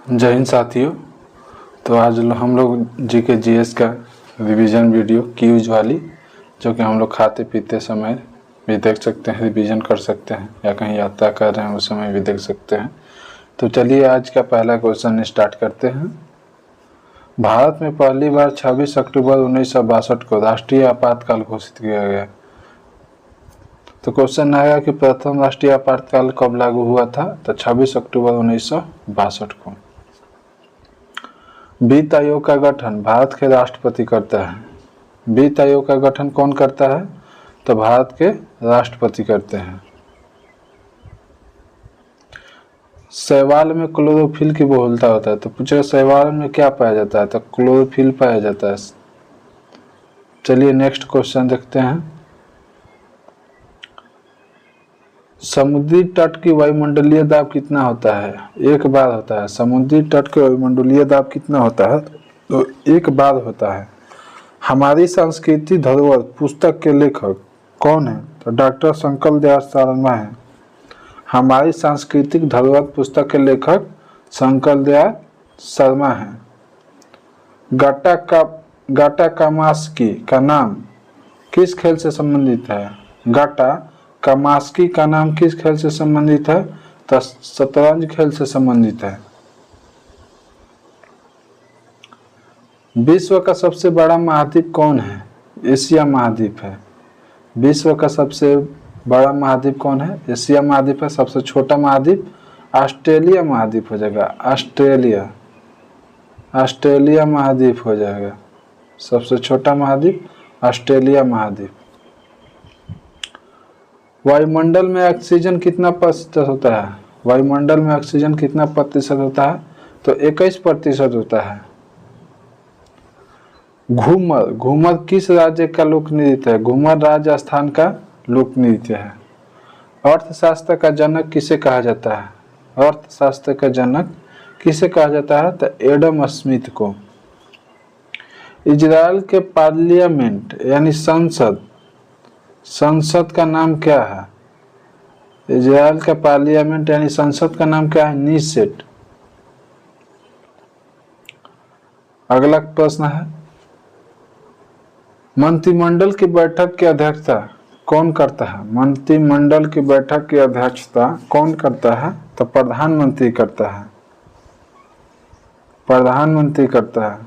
जय हिंद साथियों। तो आज हम लोग जीके जीएस का रिवीजन वीडियो क्यूज वाली, जो कि हम लोग खाते पीते समय भी देख सकते हैं, रिवीजन कर सकते हैं, या कहीं यात्रा कर रहे हैं उस समय भी देख सकते हैं। तो चलिए आज का पहला क्वेश्चन स्टार्ट करते हैं। भारत में पहली बार 26 अक्टूबर 1962 को राष्ट्रीय आपातकाल घोषित किया गया। तो क्वेश्चन आएगा कि प्रथम राष्ट्रीय आपातकाल कब लागू हुआ था? तो 26 अक्टूबर 1962 को। वित्त आयोग का गठन भारत के राष्ट्रपति करता है। वित्त आयोग का गठन कौन करता है? तो भारत के राष्ट्रपति करते हैं। शैवाल में क्लोरोफिल की बहुलता होता है। तो पूछेगा शैवाल में क्या पाया जाता है? तो क्लोरोफिल पाया जाता है। चलिए नेक्स्ट क्वेश्चन देखते हैं। समुद्री तट की वायुमंडलीय दाब कितना होता है? एक बार होता है। समुद्री तट की वायुमंडलीय दाब कितना होता है? तो एक बार होता है। हमारी संस्कृति धरोहर पुस्तक के लेखक कौन है? तो डॉक्टर शंकर दयाल शर्मा है। हमारी सांस्कृतिक धरोहर पुस्तक के लेखक शंकर दयाल शर्मा है। गाटा कामास्की का नाम किस खेल से संबंधित है? गाटा कामास्की का नाम किस खेल से संबंधित है? तो शतरंज खेल से संबंधित है। विश्व का सबसे बड़ा महाद्वीप कौन है? एशिया महाद्वीप है। विश्व का सबसे बड़ा महाद्वीप कौन है? एशिया महाद्वीप है। सबसे छोटा महाद्वीप ऑस्ट्रेलिया महाद्वीप हो जाएगा। ऑस्ट्रेलिया महाद्वीप हो जाएगा। सबसे छोटा महाद्वीप ऑस्ट्रेलिया महाद्वीप। वायुमंडल में ऑक्सीजन कितना प्रतिशत होता है? वायुमंडल में ऑक्सीजन कितना प्रतिशत होता है? तो 21% होता है। घूमर किस राज्य का लोक नृत्य है? घूमर राजस्थान का लोक नृत्य है। अर्थशास्त्र का जनक किसे कहा जाता है? अर्थशास्त्र का जनक किसे कहा जाता है? तो एडम स्मिथ को। इजराइल के पार्लियामेंट यानी संसद का नाम क्या है? इजराइल का पार्लियामेंट यानी संसद का नाम क्या है? नीसेट। अगला प्रश्न है, मंत्रिमंडल की बैठक की अध्यक्षता कौन करता है? मंत्रिमंडल की बैठक की अध्यक्षता कौन करता है? तो प्रधानमंत्री करता है। प्रधानमंत्री करता है।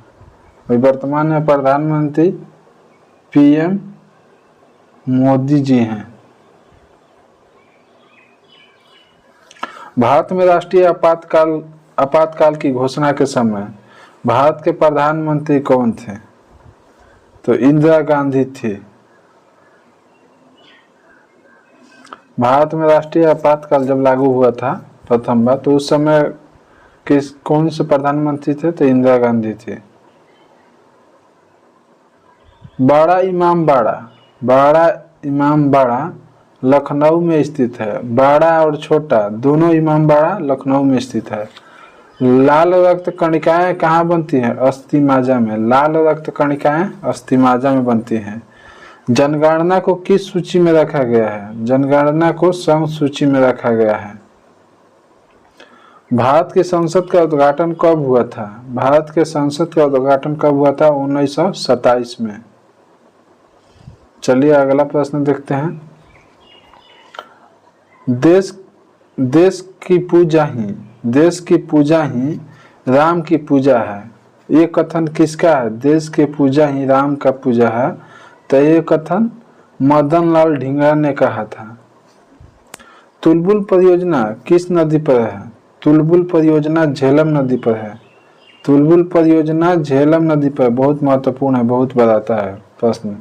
वर्तमान में प्रधानमंत्री पीएम मोदी जी हैं। भारत में राष्ट्रीय आपातकाल की घोषणा के समय भारत के प्रधानमंत्री कौन थे? तो इंदिरा गांधी थी। भारत में राष्ट्रीय आपातकाल जब लागू हुआ था प्रथम बार, तो उस समय कौन से प्रधानमंत्री थे? तो इंदिरा गांधी थी। बड़ा इमामबाड़ा लखनऊ में स्थित है। बड़ा और छोटा दोनों इमामबाड़ा लखनऊ में स्थित है। लाल रक्त कणिकाएं कहाँ बनती हैं? अस्थिमाजा में। लाल रक्त कणिकाएं अस्थिमाजा में बनती हैं। जनगणना को किस सूची में रखा गया है? जनगणना को संघ सूची में रखा गया है। भारत के संसद का उद्घाटन कब हुआ था? भारत के संसद का उद्घाटन कब हुआ था? 1927 में। चलिए अगला प्रश्न देखते हैं। देश की पूजा ही राम की पूजा है। ये कथन किसका है? देश की पूजा ही राम का पूजा है। तो ये कथन मदन लाल ढींगरा ने कहा था। तुलबुल परियोजना किस नदी पर है? तुलबुल परियोजना झेलम नदी पर है। तुलबुल परियोजना झेलम नदी पर। बहुत महत्वपूर्ण है, बहुत बार आता है प्रश्न।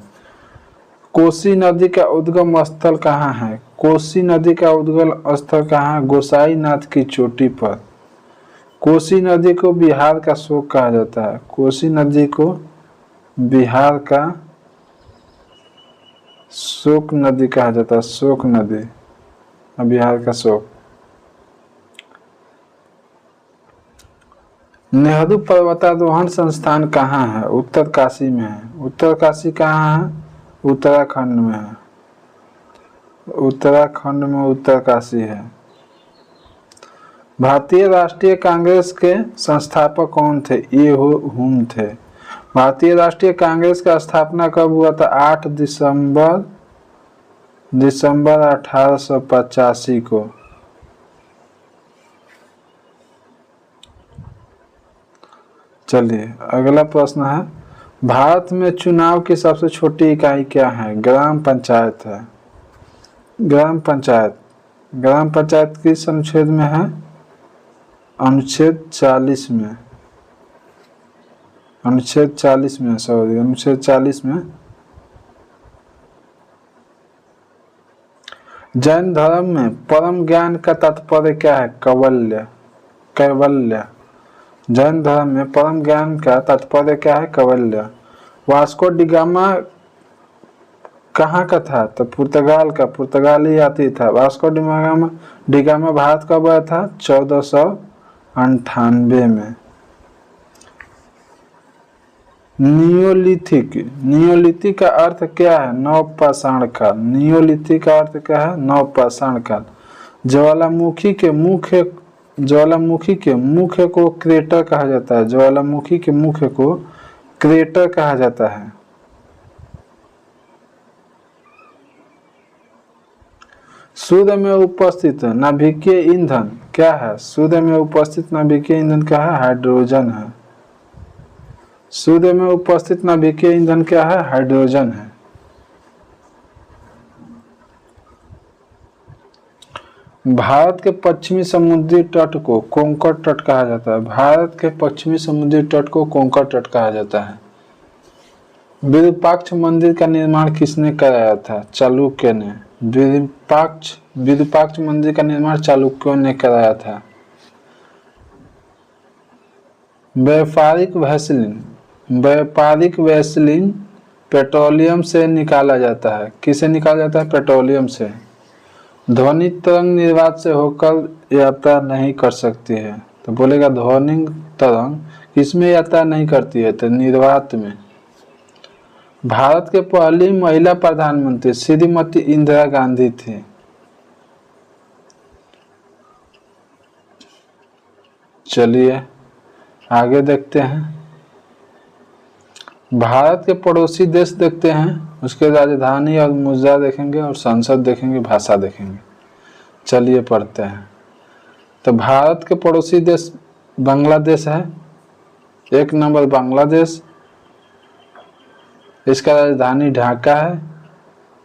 कोसी नदी का उद्गम स्थल कहाँ है? कोसी नदी का उद्गम स्थल कहाँ? गोसाईनाथ की चोटी पर। कोसी नदी को बिहार का शोक कहा जाता है। कोसी नदी को बिहार का शोक नदी कहा जाता है। शोक नदी, बिहार का शोक। नेहरू पर्वतारोहण संस्थान कहाँ है? उत्तरकाशी में है। उत्तरकाशी कहाँ है? उत्तराखंड में है। उत्तराखंड में उत्तरकाशी है। भारतीय राष्ट्रीय कांग्रेस के संस्थापक कौन थे? ये हुम थे। भारतीय राष्ट्रीय कांग्रेस का स्थापना कब हुआ था? 8 दिसंबर 1885 को। चलिए अगला प्रश्न है, भारत में चुनाव की सबसे छोटी इकाई क्या है? ग्राम पंचायत है। ग्राम पंचायत किस अनुच्छेद में है? अनुच्छेद 40 में। अनुच्छेद 40 में। जैन धर्म में परम ज्ञान का तात्पर्य क्या है? कैवल्य। जैन धर्म में परम ज्ञान का तात्पर्य क्या है? कैवल्य। वास्को डी गामा कहाँ का था? तो पुर्तगाल का, पुर्तगाली यात्री था। वास्को डी गामा भारत कब आया था? 1498 में। नियोलिथिक का अर्थ क्या है? नवपाषाण काल। नियोलिथिक का अर्थ क्या है? नवपाषाण काल। ज्वालामुखी के मुख्य को क्रेटर कहा जाता है। ज्वालामुखी के मुख्य को क्रेटर कहा जाता है। सूर्य में उपस्थित नाभिकीय ईंधन क्या है? सूर्य में उपस्थित नाभिकीय ईंधन क्या है? हाइड्रोजन है। सूर्य में उपस्थित नाभिकीय ईंधन क्या है? हाइड्रोजन है। भारत के पश्चिमी समुद्री तट को कोंकण तट कहा जाता है। भारत के पश्चिमी समुद्री तट को कोंकण तट कहा जाता है। विरूपाक्ष मंदिर का निर्माण किसने कराया था? चालुक्य ने। विरूपाक्ष मंदिर का निर्माण चालुक्यों ने कराया था। व्यापारिक वैसलीन पेट्रोलियम से निकाला जाता है। किसे निकाला जाता है? पेट्रोलियम से। ध्वनि तरंग निर्वात से होकर यात्रा नहीं कर सकती है, तो बोलेगा ध्वनि तरंग किसमें यात्रा नहीं करती है? तो निर्वात में। भारत के पहली महिला प्रधानमंत्री श्रीमती इंदिरा गांधी थी। चलिए आगे देखते हैं। भारत के पड़ोसी देश देखते हैं, उसके राजधानी और मुद्रा देखेंगे और संसद देखेंगे, भाषा देखेंगे। चलिए पढ़ते हैं। तो भारत के पड़ोसी देश बांग्लादेश है। 1 नंबर बांग्लादेश। इसका राजधानी ढाका है।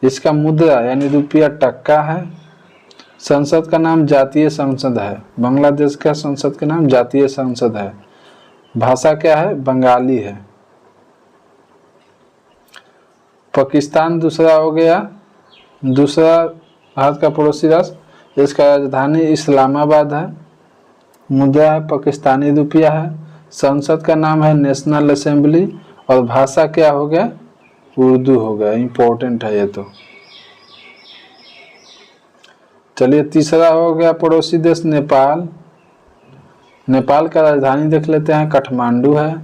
इसका मुद्रा यानी रुपया टक्का है। संसद का नाम जातीय संसद है। बांग्लादेश का संसद का नाम जातीय संसद है। भाषा क्या है? बंगाली है। पाकिस्तान दूसरा हो गया, दूसरा भारत का पड़ोसी राष्ट्र। इसका राजधानी इस्लामाबाद है। मुद्रा है पाकिस्तानी रुपया है। संसद का नाम है नेशनल असेंबली। और भाषा क्या हो गया? उर्दू हो गया। इंपॉर्टेंट है ये तो। चलिए तीसरा हो गया पड़ोसी देश नेपाल। नेपाल का राजधानी देख लेते हैं, काठमांडू है।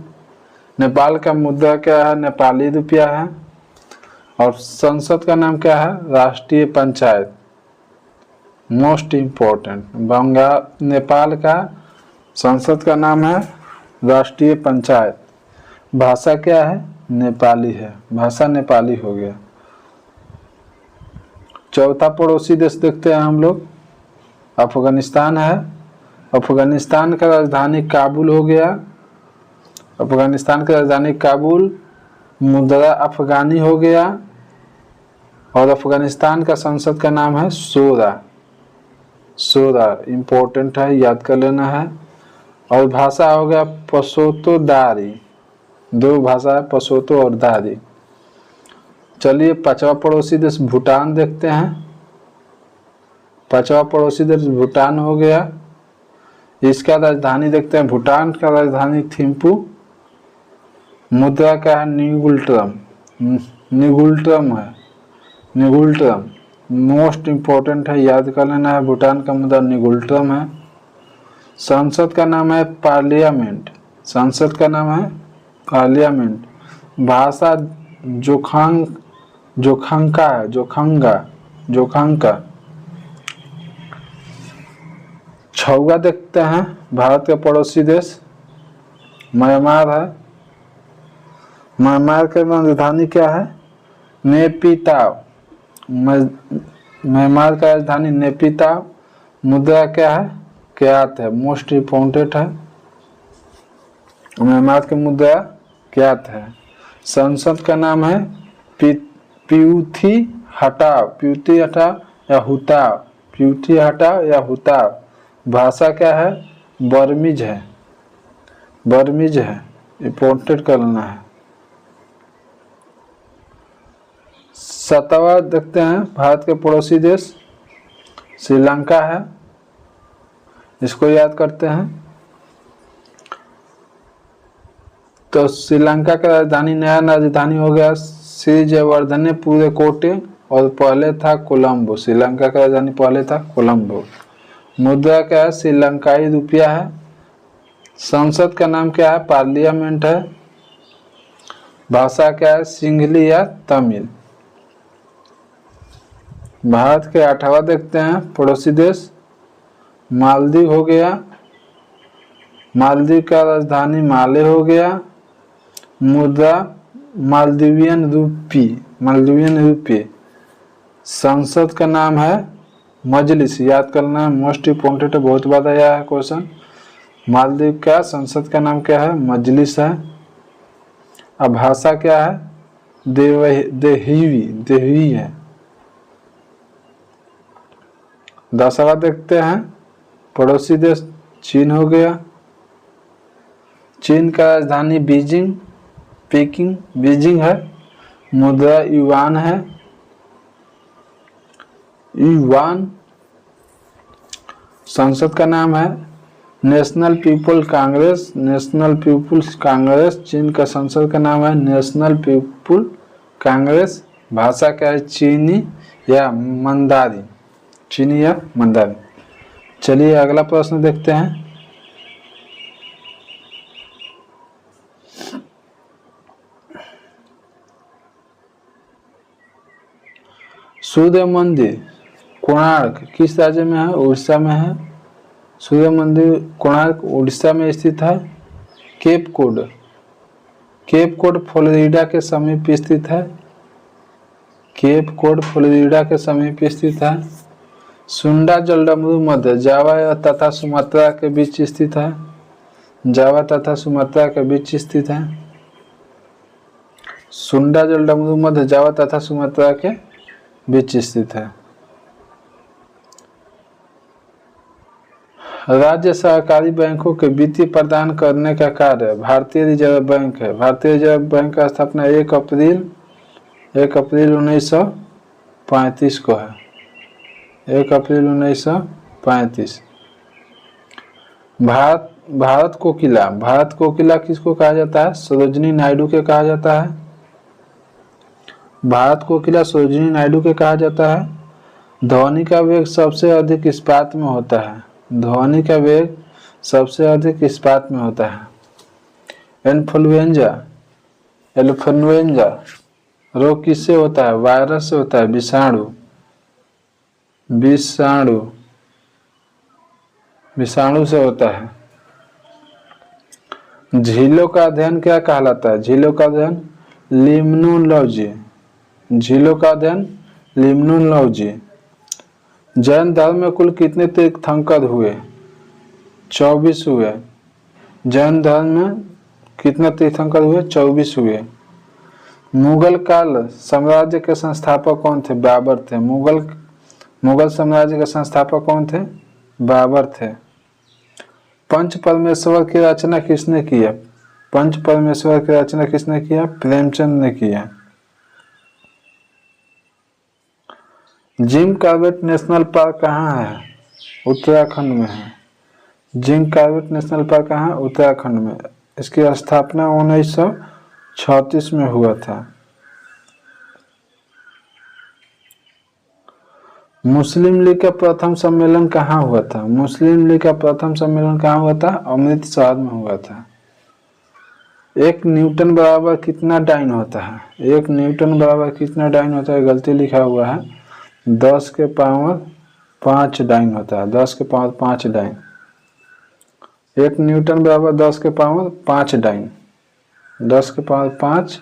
नेपाल का मुद्रा क्या है? नेपाली रुपया है। और संसद का नाम क्या है? राष्ट्रीय पंचायत। मोस्ट इम्पोर्टेंट, नेपाल का संसद का नाम है राष्ट्रीय पंचायत। भाषा क्या है? नेपाली है। भाषा नेपाली हो गया। चौथा पड़ोसी देश देखते हैं हम लोग, अफगानिस्तान है। अफगानिस्तान का राजधानी काबुल हो गया। अफगानिस्तान की राजधानी काबुल, मुद्रा अफगानी हो गया। और अफगानिस्तान का संसद का नाम है शोरा। शोरा इम्पोर्टेंट है, याद कर लेना है। और भाषा हो गया पशोतो दारी। 2 भाषा है, पशोतो और दारी। चलिए पांचवा पड़ोसी देश भूटान देखते हैं। पांचवा पड़ोसी देश भूटान हो गया। इसका राजधानी देखते हैं, भूटान का राजधानी थिम्पू। मुद्रा का है निगुल्ट्रम। निगुल्ट्रम है, निगुल्ट्रम मोस्ट इम्पोर्टेंट है, याद कर लेना है। भूटान का मुद्रा निगुल्ट्रम है। संसद का नाम है पार्लियामेंट। संसद का नाम है पार्लियामेंट। भाषा जोखंका है, जोखंगा। छौगा देखते हैं, भारत के पड़ोसी देश म्यांमार है। म्यांमार की राजधानी क्या है? नेपिताव। म्यांमार का राजधानी नेपिताव। मुद्रा क्या है? क्यात है, मोस्ट इम्पोर्टेंट है। म्यांमार की मुद्रा क्यात है। संसद का नाम है प्यूथी हटाव, प्यूथी हटाव या हुताव, प्यूथी हटाव या हुताव। भाषा क्या है? बर्मीज है, बर्मीज है, इम्पोर्टेंट करना है। 7वां देखते हैं, भारत के पड़ोसी देश श्रीलंका है, इसको याद करते हैं। तो श्रीलंका का राजधानी, नया राजधानी हो गया श्री जयवर्धने पूरे कोटे, और पहले था कोलंबो। श्रीलंका का राजधानी पहले था कोलंबो। मुद्रा क्या है? श्रीलंकाई रुपया है। संसद का नाम क्या है? पार्लियामेंट है। भाषा क्या है? सिंहली या तमिल। भारत के 8वां देखते हैं, पड़ोसी देश मालदीव हो गया। मालदीव का राजधानी माले हो गया। मुद्रा मालदीवियन रूपी, मालदीवियन रूपी। संसद का नाम है मजलिस, याद करना है, मोस्ट इम्पोर्टेंट है, बहुत बार आया है क्वेश्चन। मालदीव का संसद का नाम क्या है? मजलिस है। अब भाषा क्या है? देहिवी, देही है। 10वां देखते हैं, पड़ोसी देश चीन हो गया। चीन का राजधानी बीजिंग, पीकिंग, बीजिंग है। मुद्रा युआन है, युआन। संसद का नाम है national people congress, national people's congress. चीन का संसद का नाम है नेशनल पीपल कांग्रेस। भाषा क्या है? चीनी या मंदारी, चीनी या मंदारी। चलिए अगला प्रश्न देखते हैं। सूर्य मंदिर कोणार्क किस राज्य में है? उड़ीसा में है। सूर्य मंदिर कोणार्क उड़ीसा में स्थित है। Cape Cod, Cape Cod Florida के समीप स्थित है। केप कोड फ्लोरिडा के समीप स्थित है। सुंडा जलडमरू मध्य जावा तथा सुमात्रा के बीच स्थित है। जावा तथा सुमात्रा के बीच स्थित है। सुंडा जलडमरू मध्य जावा तथा सुमात्रा के बीच स्थित है। राज्य सहकारी बैंकों के वित्तीय प्रदान करने का कार्य भारतीय रिजर्व बैंक है। भारतीय रिजर्व बैंक का स्थापना 1 अप्रैल 1935 को है। 1 अप्रैल 1935। भारत कोकिला, भारत कोकिला किसको कहा जाता है? सरोजिनी नायडू के कहा जाता है। भारत कोकिला सरोजिनी नायडू के कहा जाता है। ध्वनि का वेग सबसे अधिक इस्पात में होता है। ध्वनि का वेग सबसे अधिक इस्पात में होता है। इन्फ्लुएंजा, इन्फ्लुएंजा रोग किससे होता है? वायरस से होता है, विषाणु, विषाणु, विषाणु से होता है। झीलों का अध्ययन क्या कहलाता है? झीलों का अध्ययन लिम्नोलॉजी, झीलों का अध्ययन लिम्नोलॉजी। जैन धर्म में कुल कितने तीर्थंकर हुए? 24 हुए। जैन धर्म में कितने तीर्थंकर हुए? 24 हुए। मुगल काल साम्राज्य के संस्थापक कौन थे? बाबर थे। मुगल साम्राज्य के संस्थापक कौन थे? बाबर थे। पंच परमेश्वर की रचना किसने की है? पंच परमेश्वर की रचना किसने किया? प्रेमचंद ने किया। जिम कॉर्बेट नेशनल पार्क कहाँ है? उत्तराखंड में है। जिम कॉर्बेट नेशनल पार्क कहाँ है? उत्तराखंड में। इसकी स्थापना 1936 में हुआ था। मुस्लिम लीग का प्रथम सम्मेलन कहाँ हुआ था? मुस्लिम लीग का प्रथम सम्मेलन कहाँ हुआ था? अमृतसर में हुआ था। 1 न्यूटन बराबर कितना डाइन होता है? 1 न्यूटन बराबर कितना डाइन होता है? गलती लिखा हुआ है, 10 के पावर 5 डाइन होता है। 10 के पावर 5 डाइन। 1 न्यूटन बराबर 10 के पावर 5 डाइन, 10 के पावर 5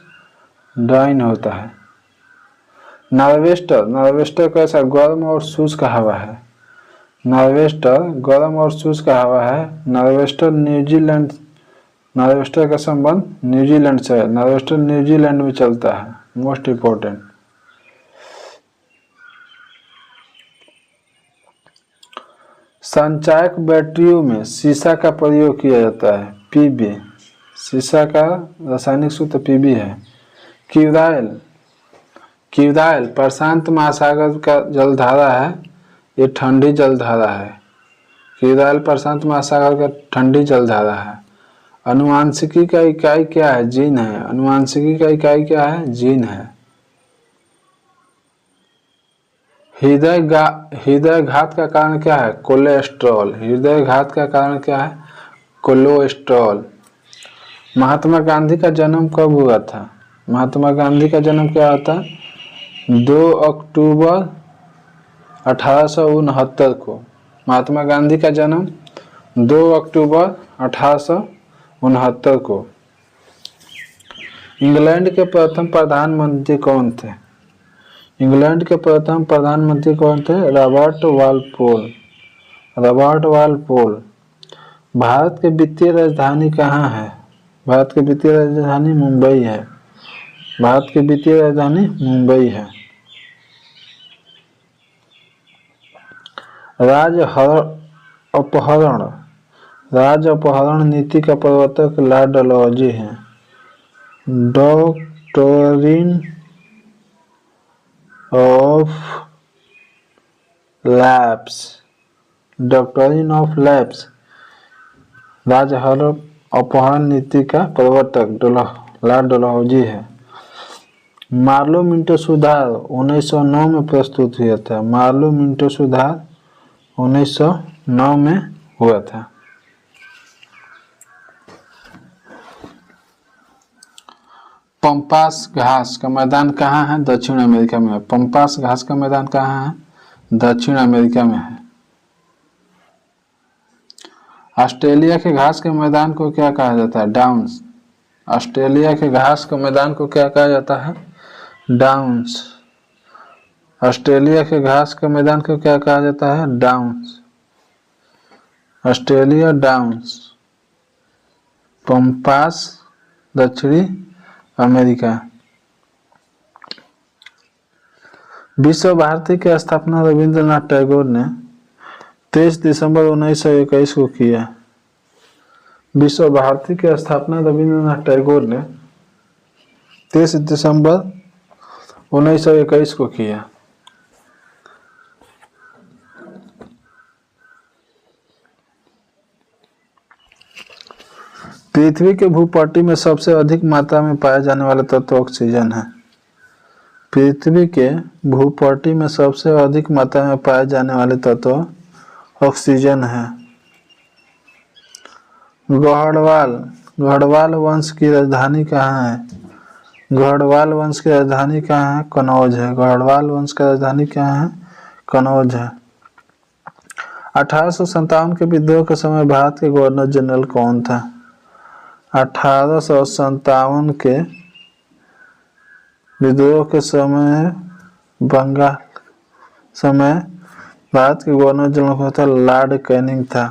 डाइन होता है। नार्वेस्टर, नार्वेस्टर कैसा गर्म और शुष्क हवा है। नार्वेस्टर गर्म और शुष्क हवा है। नार्वेस्टर न्यूजीलैंड, नार्वेस्टर का संबंध न्यूजीलैंड से है। नार्वेस्टर न्यूजीलैंड में चलता है। Most important. संचायक बैटरियों में शीशा का प्रयोग किया जाता है। पीबी, शीशा का रासायनिक सूत्र पीबी है। क्यूराइल, क्यूराइल प्रशांत महासागर का जलधारा है। ये ठंडी जलधारा है। क्यूराइल प्रशांत महासागर का ठंडी जलधारा है। अनुवांशिकी का इकाई क्या है? जीन है। अनुवांशिकी का इकाई क्या है? जीन है। हृदय घात का कारण क्या है? कोलेस्ट्रॉल। हृदय घात का कारण क्या है? कोलेस्ट्रॉल। महात्मा गांधी का जन्म कब हुआ था? महात्मा गांधी का जन्म क्या होता है? 2 अक्टूबर 1869 को। महात्मा गांधी का जन्म 2 अक्टूबर 1869 को। इंग्लैंड के प्रथम प्रधानमंत्री कौन थे? इंग्लैंड के प्रथम प्रधानमंत्री कौन थे? Robert Walpole. Robert Walpole. Bharat की वित्तीय राजधानी कहाँ है? भारत की वित्तीय राजधानी मुंबई है। भारत की वित्तीय राजधानी मुंबई है। राज्य अपहरण नीति का प्रवर्तक लॉर्ड डलहौजी है। Doctrine of lapse, doctrine of lapse राज्य अपहरण नीति का प्रवर्तक लॉर्ड डलहौजी है। मार्लो मिंटो सुधार 1909 में प्रस्तुत हुआ था। मार्लो मिंटो सुधार 1909 में हुआ था। पंपास घास का मैदान कहाँ है? दक्षिण अमेरिका में है। पंपास घास का मैदान कहाँ है? दक्षिण अमेरिका में है। ऑस्ट्रेलिया के घास के मैदान को क्या कहा जाता है? डाउन्स। ऑस्ट्रेलिया के घास के मैदान को क्या कहा जाता है? डाउन्स। ऑस्ट्रेलिया के घास के मैदान को क्या कहा जाता है? डाउन्स। Australia downs. पंपास दक्षिणी अमेरिका। विश्व भारती की स्थापना रविंद्रनाथ टैगोर ने 23 दिसंबर 1921 को किया। विश्व भारती की स्थापना रविंद्रनाथ टैगोर ने 23 दिसंबर 1921 को किया। पृथ्वी के भूपट्टी में सबसे अधिक मात्रा में पाया जाने वाला तत्व ऑक्सीजन है। पृथ्वी के भूपट्टी में सबसे अधिक मात्रा में पाए जाने वाले तत्व ऑक्सीजन है। गढ़वाल वंश की राजधानी कहाँ है? गढ़वाल वंश की राजधानी कहाँ है? कनौज है। गढ़वाल वंश की राजधानी कहाँ है? कनौज है। 1857 के विद्रोह के समय भारत के गवर्नर जनरल कौन था? 1857 के विद्रोह के समय बंगाल समय भारत के गवर्नर जनरल कौन था? लॉर्ड कैनिंग था।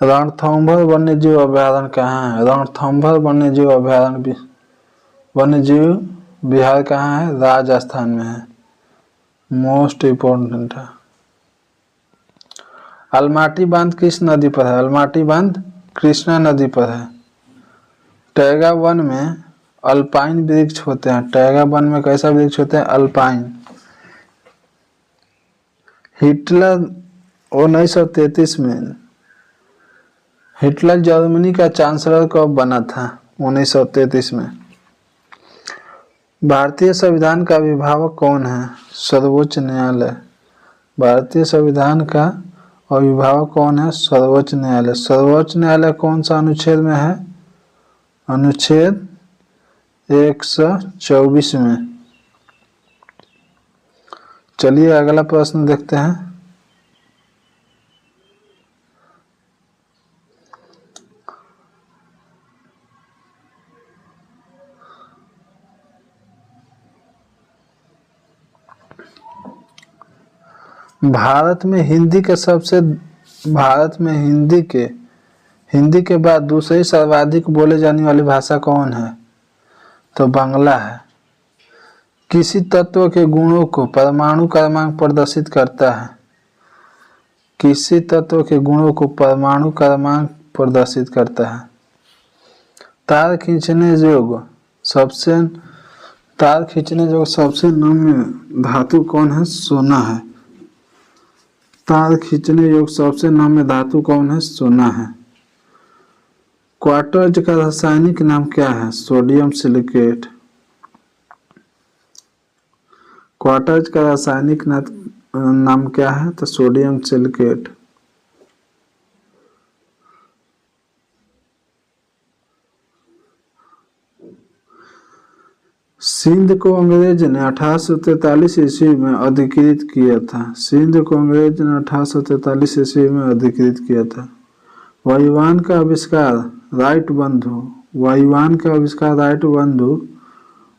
रणथंभौर वन्यजीव अभयारण्य कहाँ है? रणथंभौर वन्यजीव विहार कहाँ है? राजस्थान में है। मोस्ट इम्पोर्टेंट है। अलमाटी बांध किस नदी पर है? अलमाटी बांध कृष्णा नदी पर है। टैगा वन में अल्पाइन वृक्ष होते हैं। टैगा वन में कैसा वृक्ष होते हैं? अल्पाइन। हिटलर 1933 में हिटलर जर्मनी का चांसलर कब बना था? 1933 में। भारतीय संविधान का अभिभावक कौन है? सर्वोच्च न्यायालय। भारतीय संविधान का अभिभावक कौन है? सर्वोच्च न्यायालय। सर्वोच्च न्यायालय कौन सा अनुच्छेद में है? अनुच्छेद 124 में। चलिए अगला प्रश्न देखते हैं। भारत में हिंदी के बाद दूसरी सर्वाधिक बोले जाने वाली भाषा कौन है? तो बांग्ला है। किसी तत्व के गुणों को परमाणु क्रमांक प्रदर्शित करता है। किसी तत्व के गुणों को परमाणु क्रमांक प्रदर्शित करता है। तार खींचने योग्य सबसे नम्य धातु कौन है? सोना है। तार खींचने योग्य सबसे नम्य धातु कौन है? सोना है। क्वार्ट्ज का रासायनिक नाम क्या है? Sodium silicate. क्वार्ट्ज का रासायनिक नाम क्या है? तो सोडियम सिलिकेट। सिंध को अंग्रेज ने 1843 ईस्वी में अधिकृत किया था। सिंध को अंग्रेज ने 1843 ईस्वी में अधिकृत किया था। वायुयान का आविष्कार राइट बंधु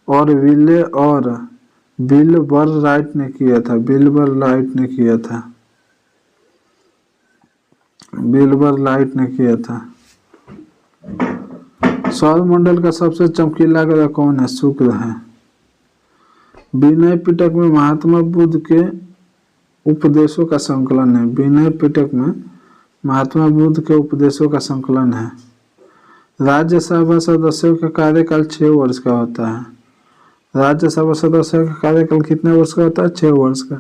और विल्बर राइट ने किया था। सौरमंडल का सबसे चमकीला ग्रह कौन है? शुक्र है। विनय पिटक में महात्मा बुद्ध के उपदेशों का संकलन है। विनय पिटक में महात्मा बुद्ध के उपदेशों का संकलन है। राज्यसभा सदस्यों का कार्यकाल 6 वर्ष का होता है। राज्यसभा सदस्यों का कार्यकाल कितने वर्ष का होता है? 6 वर्ष का।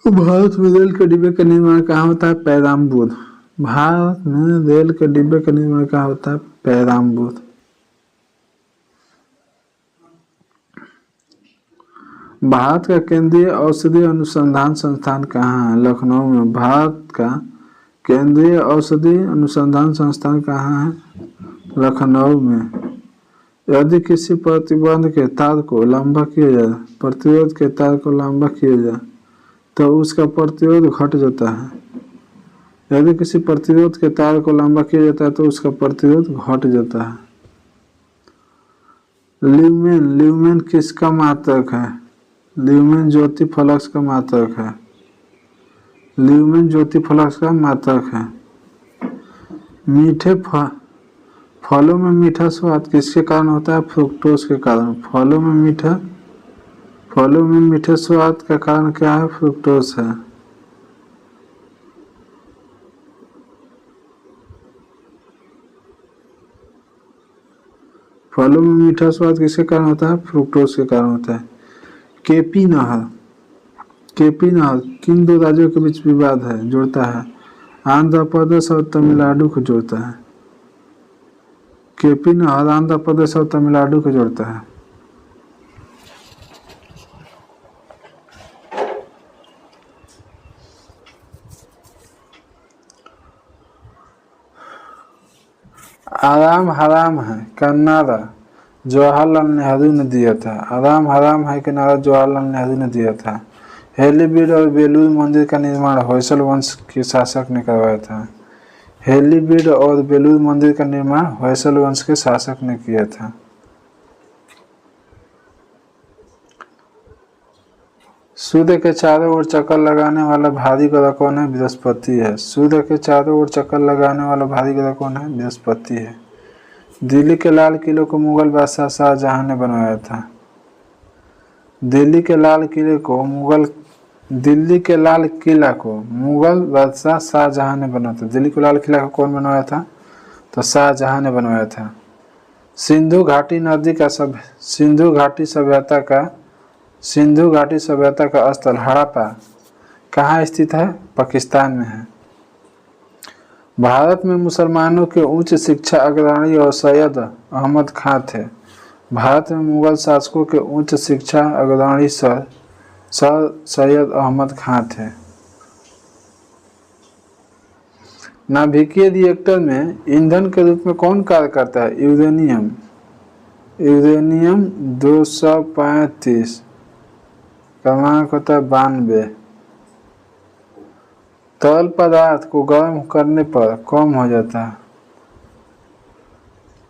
भारत में रेल के डिब्बे का निर्माण कहाँ होता है? पेराम्बूर। भारत में रेल के डिब्बे का निर्माण कहाँ होता है? पेराम्बूर। भारत का केंद्रीय औषधि अनुसंधान संस्थान कहाँ है? लखनऊ में। भारत का केंद्रीय औषधि अनुसंधान संस्थान कहाँ है? लखनऊ में। यदि किसी प्रतिरोध के तार को लंबा किया जाए तो उसका प्रतिरोध घट जाता है। यदि किसी प्रतिरोध के तार को लंबा किया जाता है तो उसका प्रतिरोध घट जाता है। ल्यूमेन किसका मात्रक है? ल्यूमेन ज्योति फ्लक्स का मात्रक है। मीठे फलों में मीठा स्वाद किसके कारण होता है? फ्रुक्टोज के कारण। फलों में मीठे स्वाद का कारण क्या है? फ्रुक्टोज है। फलों में मीठा स्वाद किसके कारण होता है? फ्रुक्टोज के कारण होता है। केपी नहर किन 2 राज्यों के बीच विवाद है जोड़ता है? आंध्र प्रदेश और तमिलनाडु को जोड़ता है। केपी नहर आंध्र प्रदेश और तमिलनाडु को जोड़ता है। आराम हराम है का नारा जवाहरलाल नेहरू ने दिया था। आराम हराम है का नारा जवाहरलाल नेहरू ने दिया था। हेलीबीड और बेलूर मंदिर का निर्माण होयसल वंश के शासक ने करवाया था। हेलीबीड और बेलूर मंदिर का निर्माण होयसल वंश के शासक ने किया था। सूर्य के चारों ओर चक्कर लगाने वाला भारी ग्रह कौन है? बृहस्पति है। सूर्य के चारों ओर चक्कर लगाने वाला भारी ग्रह कौन है? बृहस्पति है। दिल्ली के लाल किले को मुगल बादशाह शाहजहां ने बनवाया था। दिल्ली के लाल किला को मुगल बादशाह शाहजहां ने बनाया था। दिल्ली के लाल किला को कौन बनवाया था? तो शाहजहां ने बनवाया था। सिंधु घाटी सभ्यता का स्थल हड़प्पा कहाँ स्थित है? पाकिस्तान में है। भारत में मुसलमानों के उच्च शिक्षा अग्रणी और सैयद अहमद खां थे। भारत में मुगल शासकों के उच्च शिक्षा अग्रणी सर सैयद अहमद खां थे। नाभिकीय रिएक्टर में ईंधन के रूप में कौन कार्य करता है? यूरेनियम। यूरेनियम 235, क्रमांक होता है 92। तरल पदार्थ को गर्म करने पर कम हो जाता है।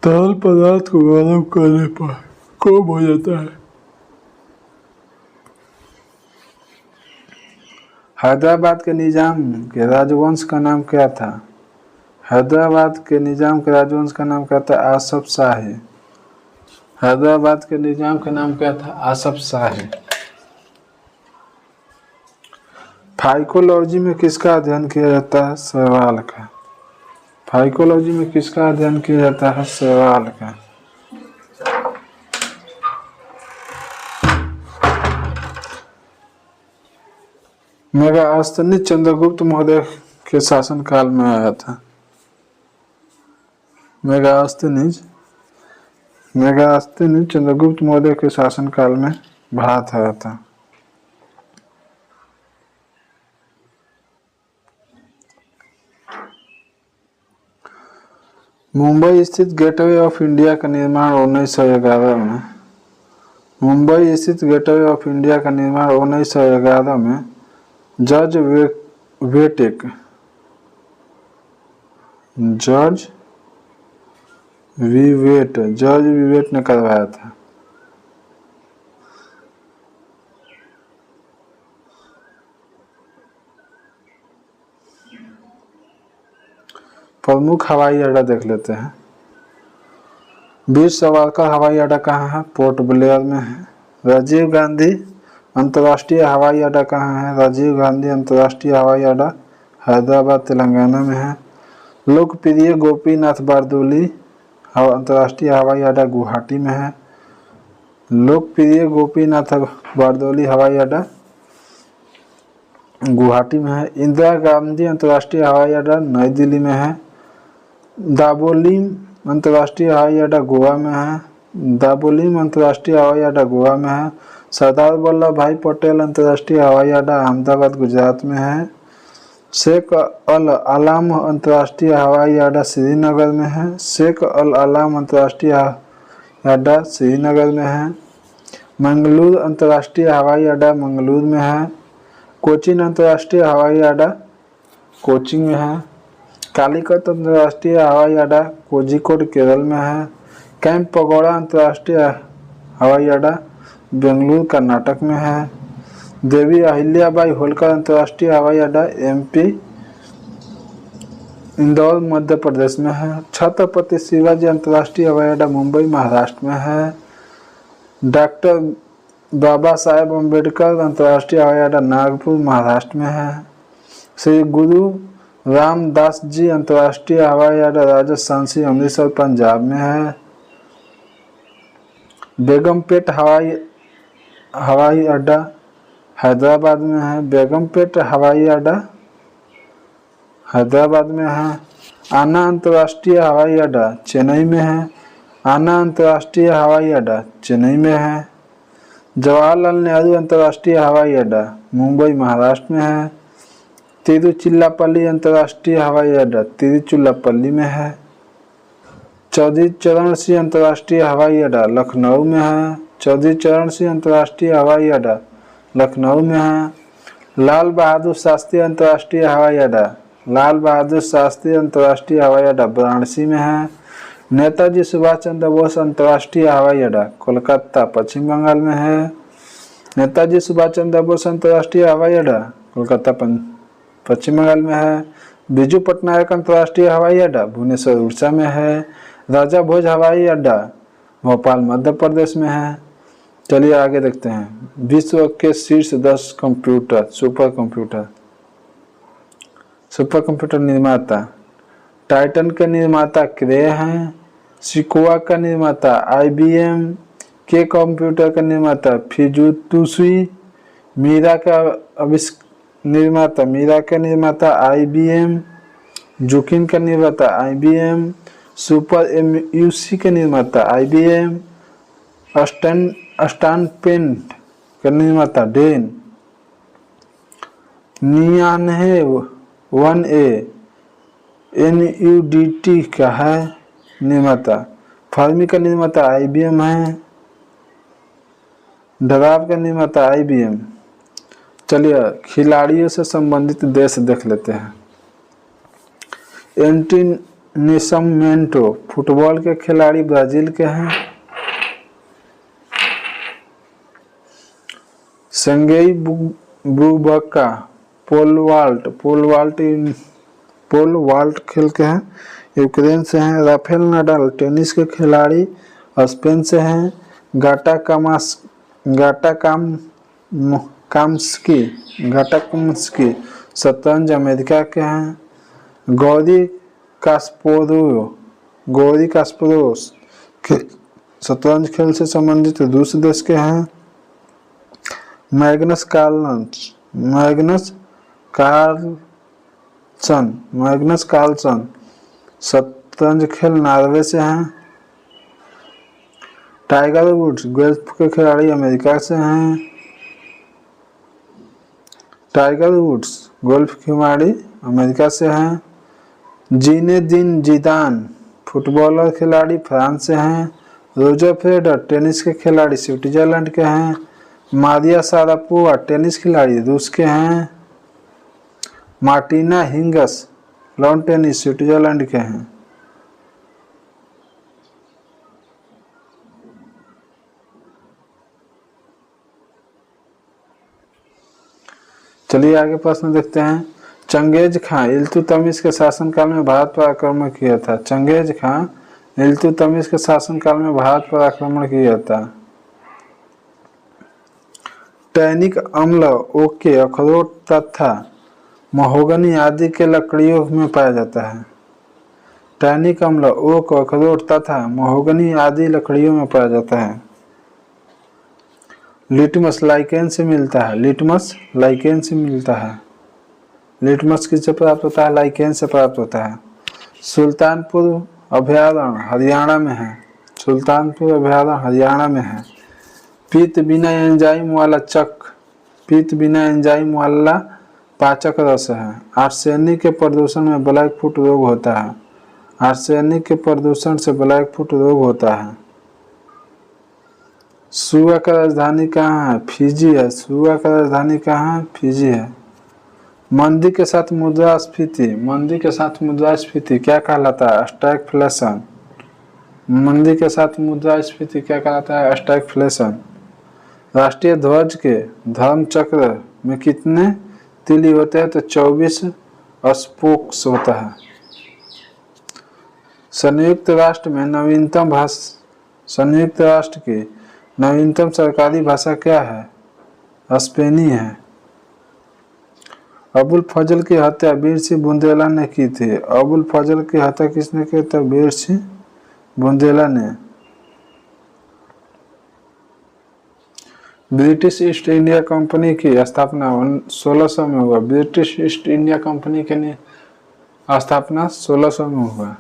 तरल पदार्थ को गर्म करने पर कम हो जाता है। हैदराबाद के निजाम के राजवंश का नाम क्या था? हैदराबाद के निजाम के राजवंश का नाम क्या था? आसफ शाही। हैदराबाद के निजाम का नाम क्या था? आसफ शाही। फाइकोलॉजी में किसका अध्ययन किया जाता है? शैवाल का। फाइकोलॉजी में किसका अध्ययन किया जाता है? शैवाल का। मेगास्थनीज चंद्रगुप्त मौर्य के शासनकाल में आया था। मेगास्थनीज चंद्रगुप्त मौर्य के शासनकाल में भारत आया था। मुंबई स्थित गेटवे ऑफ इंडिया का निर्माण 1911 में। मुंबई स्थित गेटवे ऑफ इंडिया का निर्माण 1911 में जॉर्ज विवेट ने करवाया था। प्रमुख हवाई अड्डा देख लेते हैं। वीर सावरकर हवाई अड्डा कहाँ है? पोर्ट ब्लेयर में है। राजीव गांधी अंतर्राष्ट्रीय हवाई अड्डा कहाँ है? राजीव गांधी अंतर्राष्ट्रीय हवाई अड्डा हैदराबाद तेलंगाना में है। लोकप्रिय गोपीनाथ बारदोली अंतर्राष्ट्रीय हवाई अड्डा गुवाहाटी में है। लोकप्रिय गोपीनाथ बारदोली हवाई अड्डा गुवाहाटी में है। इंदिरा गांधी अंतर्राष्ट्रीय हवाई अड्डा नई दिल्ली में है। दाबोलिम अंतर्राष्ट्रीय हवाई अड्डा गोवा में है। दाबोलिम अंतर्राष्ट्रीय हवाई अड्डा गोवा में है। सरदार वल्लभ भाई पटेल अंतर्राष्ट्रीय हवाई अड्डा अहमदाबाद गुजरात में है। शेख अल आलम अंतर्राष्ट्रीय हवाई अड्डा श्रीनगर में है। शेख अल आलम अंतर्राष्ट्रीय अड्डा श्रीनगर में है। मंगलुरु अंतर्राष्ट्रीय हवाई अड्डा मंगलुरु में है। कोचीन अंतर्राष्ट्रीय हवाई अड्डा कोचीन में है। कालीकट अंतर्राष्ट्रीय हवाई अड्डा कोझिकोड केरल में है। कैंप पगोड़ा अंतर्राष्ट्रीय हवाई अड्डा बेंगलुरु कर्नाटक में है। देवी अहिल्याबाई होलकर अंतर्राष्ट्रीय हवाई अड्डा एमपी इंदौर मध्य प्रदेश में है। छत्रपति शिवाजी अंतर्राष्ट्रीय हवाई अड्डा मुंबई महाराष्ट्र में है। डॉक्टर बाबा साहेब अम्बेडकर अंतर्राष्ट्रीय हवाई अड्डा नागपुर महाराष्ट्र में है। श्री गुरु रामदास जी अंतर्राष्ट्रीय हवाई अड्डा राजस्थान अमृतसर पंजाब में है। बेगमपेट हवाई अड्डा हैदराबाद में है। बेगमपेट हवाई अड्डा हैदराबाद में है। आना अंतर्राष्ट्रीय हवाई अड्डा चेन्नई में है। आना अंतर्राष्ट्रीय हवाई अड्डा चेन्नई में है। जवाहरलाल नेहरू अंतर्राष्ट्रीय हवाई अड्डा मुंबई महाराष्ट्र में है। तिरुचिल्लापल्ली अंतर्राष्ट्रीय हवाई अड्डा तिरुचिल्लापल्ली में है। चौधरी चरण सिंह अंतर्राष्ट्रीय हवाई अड्डा लखनऊ में है। चौधरी चरण सिंह अंतर्राष्ट्रीय हवाई अड्डा लखनऊ में है। लाल बहादुर शास्त्री अंतर्राष्ट्रीय हवाई अड्डा लाल बहादुर शास्त्री अंतर्राष्ट्रीय हवाई अड्डा वाराणसी में है। नेताजी सुभाष चंद्र बोस अंतर्राष्ट्रीय हवाई अड्डा कोलकाता पश्चिम बंगाल में है। नेताजी सुभाष चंद्र बोस अंतर्राष्ट्रीय हवाई अड्डा कोलकाता पश्चिम बंगाल में है। बिजू पटनायक अंतर्राष्ट्रीय हवाई अड्डा भुवनेश्वर उड़ीसा में है। राजा भोज हवाई अड्डा भोपाल मध्य प्रदेश में है। चलिए आगे देखते हैं। विश्व के शीर्ष 10 कंप्यूटर सुपर कंप्यूटर निर्माता। टाइटन के निर्माता क्रे हैं। सिकोआ का निर्माता IBM। के कंप्यूटर का निर्माता फिजुत्सुई। मीरा का निर्माता IBM। जुकिन का निर्माता IBM। सुपर MUC के निर्माता IBM। स्टैनपेंट का निर्माता डेन। नियानहे 1A NUDT का है निर्माता फर्मी का निर्माता IBM है। डराव का निर्माता IBM। चलिए खिलाड़ियों से संबंधित देश देख लेते हैं। एंटी नेसमेंटो फुटबॉल के खिलाड़ी ब्राजील के हैं। संगेई बुबका पोल वाल्ट खेल के हैं, यूक्रेन से हैं। राफेल नाडाल टेनिस के खिलाड़ी स्पेन से हैं। गाटा काम्स्की शतरंज अमेरिका के हैं। गौरी कास्परोस शतरंज खेल से संबंधित रूस देश के हैं। मैग्नस कार्लसन शतरंज खेल नॉर्वे से हैं। टाइगर वुड्स गोल्फ के खिलाड़ी अमेरिका से हैं। टाइगर वुड्स गोल्फ खिलाड़ी अमेरिका से हैं। जिनेदिन जिदान फुटबॉलर खिलाड़ी फ्रांस से हैं। रोजर फेडरर टेनिस के खिलाड़ी स्विट्जरलैंड के हैं। मारिया शारापोवा टेनिस खिलाड़ी रूस के हैं। मार्टिना हिंगस लॉन टेनिस स्विट्जरलैंड के हैं। चलिए आगे प्रश्न देखते हैं। चंगेज खां इल्तुतमिश के शासनकाल में भारत पर आक्रमण किया था। चंगेज खां इल्तुतमिश के शासनकाल में भारत पर आक्रमण किया था। टैनिक अम्ल ओक के अखरोट तथा महोगनी आदि के लकड़ियों में पाया जाता है। टैनिक अम्ल ओक अखरोट तथा महोगनी आदि लकड़ियों में पाया जाता है। लिटमस लाइकेन से मिलता है। लिटमस लाइकेन से मिलता है। लिटमस किससे प्राप्त होता है? लाइकेन से प्राप्त होता है। सुल्तानपुर अभयारण्य हरियाणा में है। सुल्तानपुर अभयारण्य हरियाणा में है। पीत बिना एंजाइम वाला पाचक रस है। आर्सेनिक के प्रदूषण में ब्लैक फुट रोग होता है। आर्सेनिक के प्रदूषण से ब्लैक फुट रोग होता है। सुआ का राजधानी कहाँ है? फिजी है। सुआ का राजधानी कहाँ है? फिजी है। मंदी के साथ मुद्रास्फीति क्या कहलाता है? स्टैगफ्लेशन। मंदी के साथ मुद्रास्फीति क्या कहलाता है? स्टैगफ्लेशन। राष्ट्रीय ध्वज के धर्म चक्र में कितने तीली होते हैं? तो 24 स्पोक्स होता है। संयुक्त राष्ट्र की नवीनतम सरकारी भाषा क्या है? स्पेनी है। अबुल फजल की हत्या वीर सिंह बुंदेला ने की थी। अबुल फजल की हत्या किसने की थी? वीर सिंह बुंदेला ने। ब्रिटिश ईस्ट इंडिया कंपनी की स्थापना 1600 में हुआ। ब्रिटिश ईस्ट इंडिया कंपनी की स्थापना 1600 में हुआ।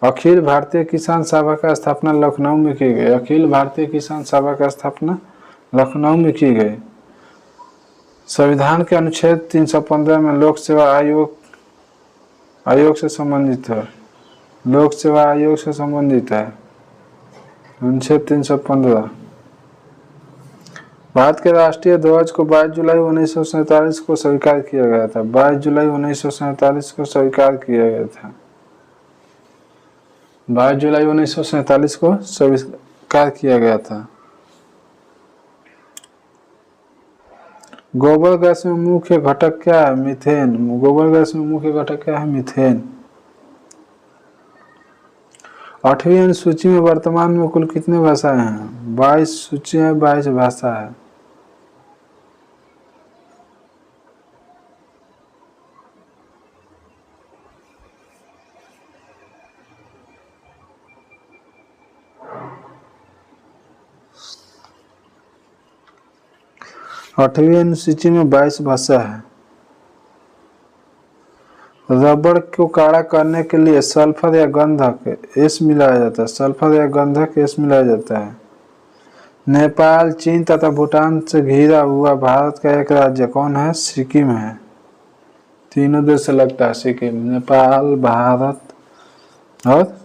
अखिल भारतीय किसान सभा का स्थापना लखनऊ में की गई। अखिल भारतीय किसान सभा का स्थापना लखनऊ में की गई। संविधान के अनुच्छेद 315 में लोक सेवा आयोग से संबंधित है। लोक सेवा आयोग से संबंधित है अनुच्छेद 315। भारत के राष्ट्रीय ध्वज को 22 जुलाई 1947 को स्वीकार किया गया था। 22 जुलाई 1947 को स्वीकार किया गया था। 22 जुलाई 1947 को स्वीकार किया गया था। गोबर गैस में मुख्य घटक क्या है? मीथेन। गोबर गैस में मुख्य घटक क्या है? मीथेन। 8वीं अनुसूची में वर्तमान में कुल कितनी भाषाएं हैं? 22 सूची है, 22 भाषा है। आठवीं अनुसूची में 22 भाषा है। रबड़ को काड़ा करने के लिए सल्फर या गंधक एस मिलाया जाता है। सल्फर या गंधक एस मिलाया जाता है। नेपाल, चीन तथा भूटान से घिरा हुआ भारत का एक राज्य कौन है? सिक्किम है। तीनों देश से लगता है सिक्किम। नेपाल, भारत और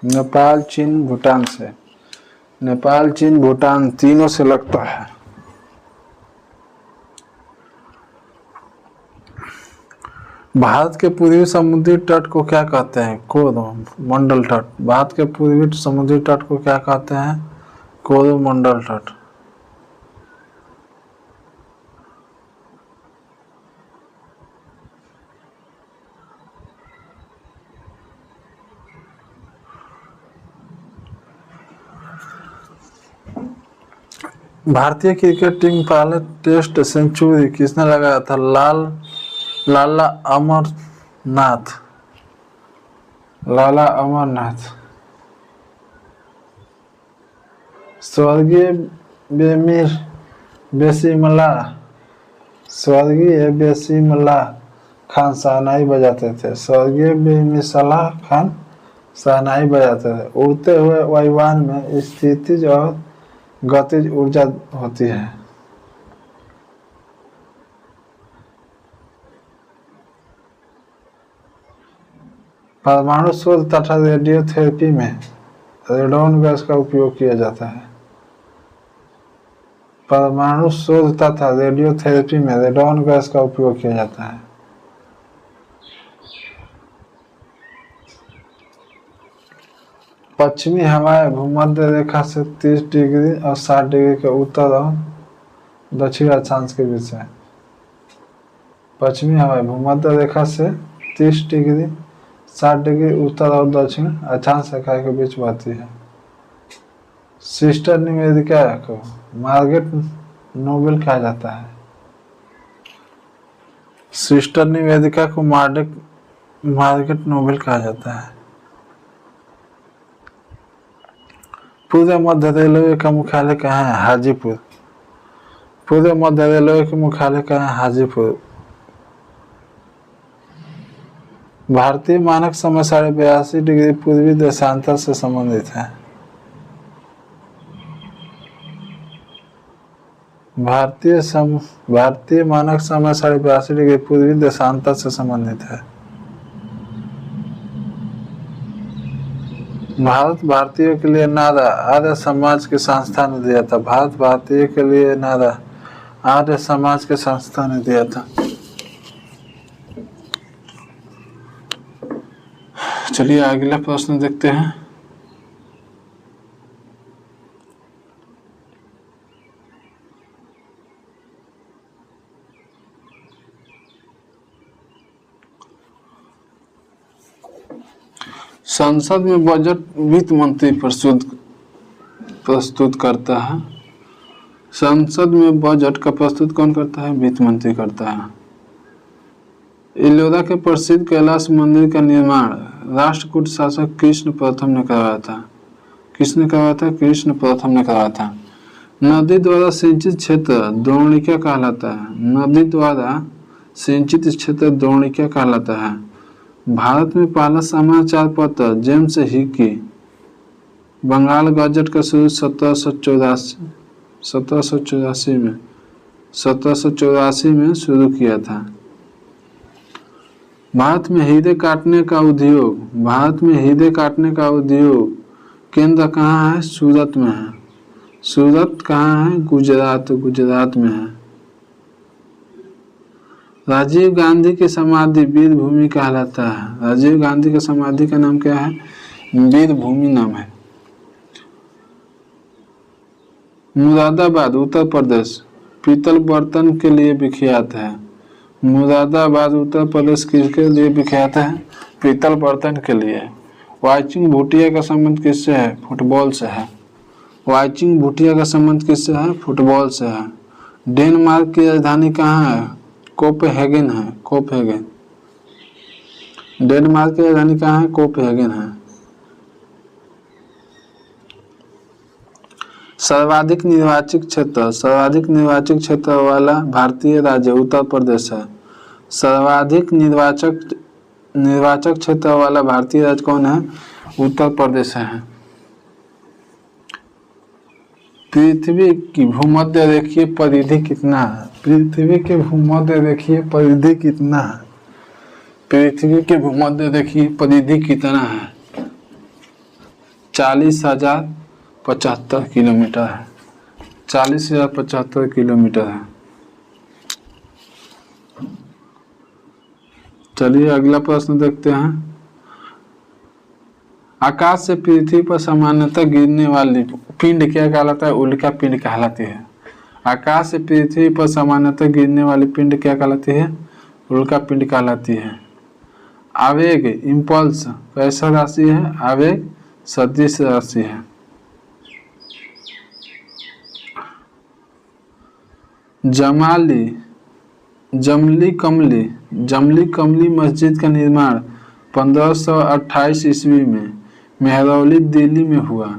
नेपाल, चीन, भूटान से। नेपाल, चीन, भूटान तीनों से लगता है। भारत के पूर्वी समुद्री तट को क्या कहते हैं? कोरोमंडल तट। भारत के पूर्वी समुद्री तट को क्या कहते हैं? कोरोमंडल तट। भारतीय क्रिकेट टीम पहले टेस्ट सेंचुरी किसने लगाया था? लाला अमरनाथ। लाला अमरनाथ। स्वर्गीय बेसिमला खान शहनाई बजाते थे। स्वर्गीय बेमिसला खान शहनाई बजाते थे। उड़ते हुए वायुयान में स्थितिज और गतिज ऊर्जा होती है। परमाणु शोध तथा रेडियोथेरेपी में रेडॉन गैस का उपयोग किया जाता है। परमाणु शोध तथा रेडियोथेरेपी में रेडॉन गैस का उपयोग किया जाता है। पश्चिमी हवाएं भूमध्य रेखा से 30 डिग्री और 60 डिग्री के उत्तर और दक्षिण अक्षांश के बीच है। पश्चिमी हवाएं भूमध्य रेखा से 30 डिग्री 60 डिग्री उत्तर और दक्षिण अक्षांश रेखा के बीच बहती है। सिस्टर निवेदिका को मार्गरेट नोबेल कहा जाता है। सिस्टर निवेदिका को मार्गरेट नोबेल कहा जाता है। पूर्व मध्य रेलवे का मुख्यालय कहाँ है? हाजीपुर। पूर्व मध्य रेलवे का मुख्यालय कहाँ है? हाजीपुर। भारतीय मानक समय 82.5 डिग्री पूर्वी देशांतर से संबंधित है। भारतीय मानक समय 82.5 डिग्री पूर्वी देशांतर से संबंधित है। भारत भारतीयों के लिए नारा आर्य समाज की संस्था ने दिया था। भारत भारतीय के लिए नारा आर्य समाज की संस्था ने दिया था। चलिए अगला प्रश्न देखते हैं। संसद में बजट वित्त मंत्री प्रस्तुत करता है। संसद में बजट का प्रस्तुत कौन करता है? वित्त मंत्री करता है। इलोरा के प्रसिद्ध कैलाश मंदिर का निर्माण राष्ट्रकूट शासक कृष्ण प्रथम ने करवाया था। किसने करवाया था? कृष्ण प्रथम ने करवाया था। नदी द्वारा सिंचित क्षेत्र द्रोणिका कहलाता है। नदी द्वारा सिंचित क्षेत्र द्रोणिका कहलाता है। भारत में पहला समाचार पत्र जेम्स हिकी बंगाल गजट का शुरू 1784 में शुरू किया था। भारत में हीरे काटने का उद्योग केंद्र कहाँ है? सूरत में है। सूरत कहाँ है? गुजरात में है। राजीव गांधी की समाधि वीर भूमि कहलाता है। राजीव गांधी की समाधि का नाम क्या है? वीर भूमि नाम है। मुरादाबाद उत्तर प्रदेश पीतल बर्तन के लिए विख्यात है। मुरादाबाद उत्तर प्रदेश किसके लिए विख्यात है? पीतल बर्तन के लिए। वाईचिंग भूटिया का संबंध किससे है? फुटबॉल से है। वाईचिंग भूटिया का संबंध किससे है? फुटबॉल से है। डेनमार्क की राजधानी कहाँ है? कोपेनहेगन है। कोपेनहेगन। डेनमार्क की राजधानी कहाँ है? कोपेनहेगन है। सर्वाधिक निर्वाचित क्षेत्र वाला भारतीय राज्य उत्तर प्रदेश है। सर्वाधिक निर्वाचक क्षेत्र वाला भारतीय राज्य कौन है? उत्तर प्रदेश है। पृथ्वी की भूमध्य रेखीय परिधि कितना है? पृथ्वी के भूमध्य रेखीय परिधि कितना है? पृथ्वी के भूमध्य रेखीय परिधि कितना है? 40,075 किलोमीटर है। 40,075 किलोमीटर है। चलिए अगला प्रश्न देखते हैं। आकाश से पृथ्वी पर सामान्यतः गिरने वाली पिंड क्या कहलाता है? उल्का पिंड कहलाती है। आकाश से पृथ्वी पर सामान्यतः गिरने वाली पिंड क्या कहलाती है? उल्का पिंड कहलाती है। आवेग इम्पल्स कैसा राशि है? आवेग सदिश राशि है। जमली कमली मस्जिद का निर्माण 1528 ईस्वी में मेहरौली दिल्ली में हुआ।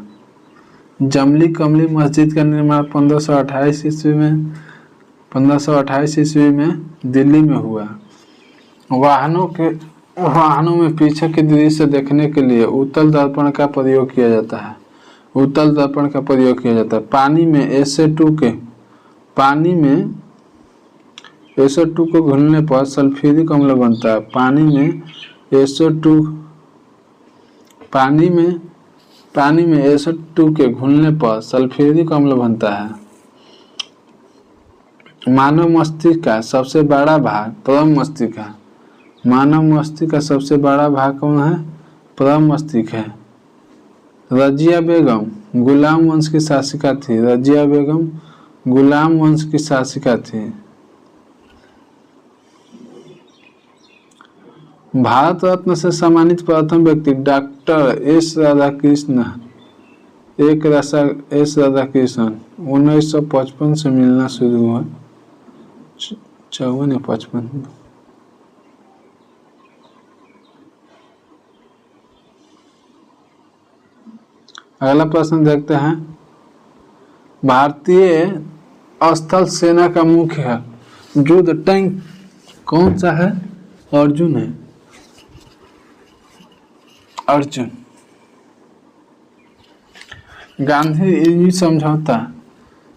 जमली कमली मस्जिद का निर्माण 1528 ईस्वी में दिल्ली में हुआ। वाहनों में पीछे की दृश्य देखने के लिए उत्तल दर्पण का प्रयोग किया जाता है। पानी में SO2 को घुलने पर सल्फ्यूरिक अम्ल बनता है। पानी में SO2 के घुलने पर सल्फ्यूरिक अम्ल बनता है। मानव मस्तिष्क का सबसे बड़ा भाग परम मस्तिष्क है। मानव मस्तिष्क का सबसे बड़ा भाग कौन है? परम मस्तिष्क है। रजिया बेगम गुलाम वंश की शासिका थी। भारत रत्न से सम्मानित प्रथम व्यक्ति डॉक्टर एस राधाकृष्णन 1955 से मिलना शुरू हुआ। 54 या 55। अगला प्रश्न देखते हैं। भारतीय स्थल सेना का मुख्य युद्ध टैंक कौन सा है? अर्जुन है। अर्जुन। गांधी समझौता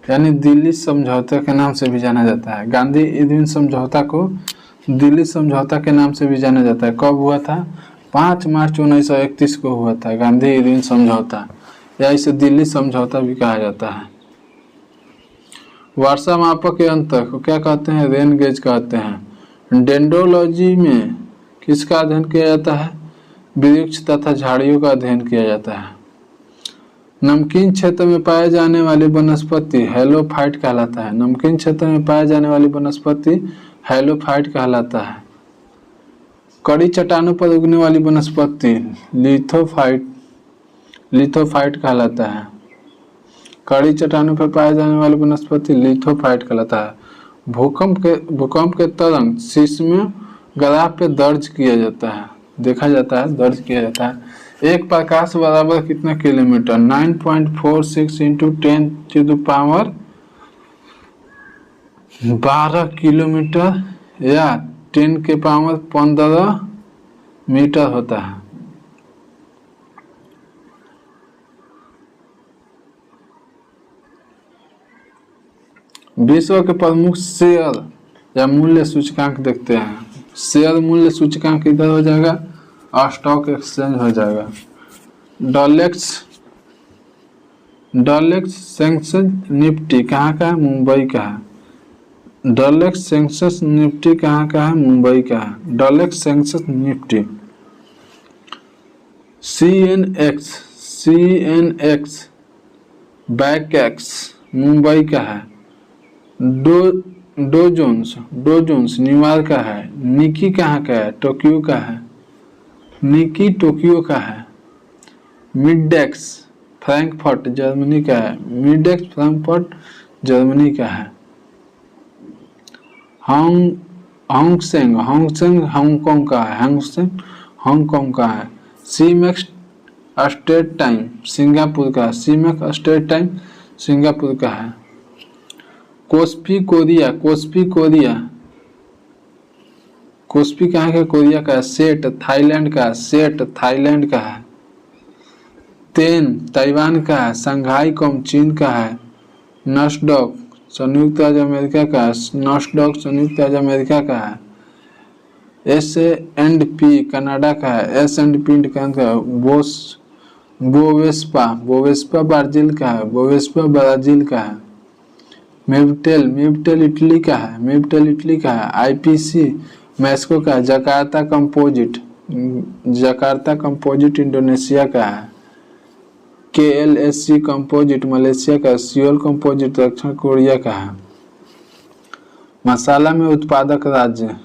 यानी दिल्ली समझौता के नाम से भी जाना जाता है। गांधी इरविन समझौता को दिल्ली समझौता के नाम से भी जाना जाता है। कब हुआ था? 5 मार्च 1931 को हुआ था गांधी इरविन समझौता, या इसे दिल्ली समझौता भी कहा जाता है। वर्षा मापक के अंतर को क्या कहते हैं? रेन गेज कहते हैं। डेंड्रोलॉजी में किसका अध्ययन किया जाता है? वृक्ष तथा झाड़ियों का अध्ययन किया जाता है। नमकीन क्षेत्र में पाए जाने वाली वनस्पति हेलोफाइट कहलाता है। नमकीन क्षेत्र में पाए जाने वाली वनस्पति हेलोफाइट कहलाता है। कड़ी चट्टानों पर उगने वाली वनस्पति लिथोफाइट कहलाता है। कड़ी चट्टानों पर पाए जाने वाली वनस्पति लिथोफाइट कहलाता है। भूकंप के तरंग सीस्मोग्राफ पे दर्ज किया जाता है, देखा जाता है, दर्ज किया जाता है। एक प्रकाश बराबर कितना किलोमीटर? 9.46 इंटू 10⁻12 किलोमीटर या 10⁻15 मीटर होता है। विश्व के प्रमुख शेयर या मूल्य सूचकांक देखते हैं। शेयर मूल्य सूचकांक इधर हो जाएगा, स्टॉक एक्सचेंज हो जाएगा। डॉलेक्स सेंसेक्स निफ्टी कहाँ का है? मुंबई का है। डॉलेक्स सेंसेक्स निफ्टी कहाँ का है? मुंबई का है। डॉलेक्स सेंसेक्स निफ्टी। CNX बैकएक्स मुंबई का है। डो जोन्स न्यूयॉर्क का है। निकी कहाँ का है? टोक्यो का है। निकी टोक्यो का है। मिडेक्स फ्रैंकफर्ट जर्मनी का है। मिडेक्स फ्रैंकफर्ट जर्मनी का है। हांगसेंग हांगकांग का है। हांगकांग का है। सीमेक्स स्टेट टाइम सिंगापुर का है। सीमेक्स स्टेट टाइम सिंगापुर का है। कोस्पी कोरिया कहाँ का? कोरिया का है। सेट थाईलैंड का है। तेन ताइवान का है। शंघाई कॉम चीन का है। नस्डॉक संयुक्त राज्य अमेरिका का है। S&P कनाडा का है। S&P का है। बोस बोवेस्पा, बोवेस्पा ब्राजील का है, बोवेस्पा ब्राजील का है। मिवटेल, मिवटेल इटली का है, मिवटेल इटली का है। आईपीसी मैस्को का है। Jakarta composite, Jakarta composite Indonesia का है। केएलएससी कंपोजिट मलेशिया का, सियोल कंपोजिट दक्षिण कोरिया का है। मसाला में उत्पादक राज्य,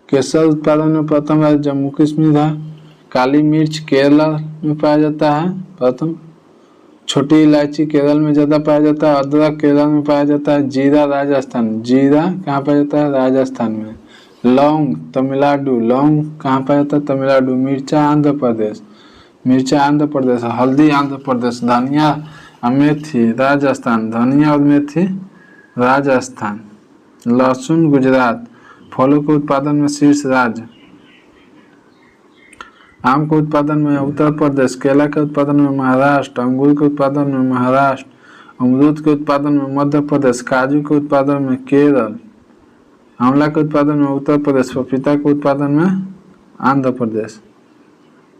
केसर उत्पादन में प्रथम राज्य जम्मू कश्मीर है। काली मिर्च केरल में पाया जाता है प्रथम। छोटी इलायची केरल में ज्यादा पाया जाता है। अदरक केरल में पाया जाता है। जीरा राजस्थान, जीरा कहाँ पाया जाता है? राजस्थान में। लौंग तमिलनाडु, लौंग कहाँ पाया जाता है? तमिलनाडु। मिर्चा आंध्र प्रदेश, मिर्चा आंध्र प्रदेश। हल्दी आंध्र प्रदेश। धनिया और मेथी राजस्थान, धनिया और मेथी राजस्थान। लहसुन गुजरात। फलों के उत्पादन में शीर्ष राज्य, आम के उत्पादन में उत्तर प्रदेश, केला के उत्पादन में महाराष्ट्र, अंगूर के उत्पादन में महाराष्ट्र, अमरूद के उत्पादन में मध्य प्रदेश, काजू के उत्पादन में केरल, आंवला के उत्पादन में उत्तर प्रदेश, पपीता के उत्पादन में आंध्र प्रदेश।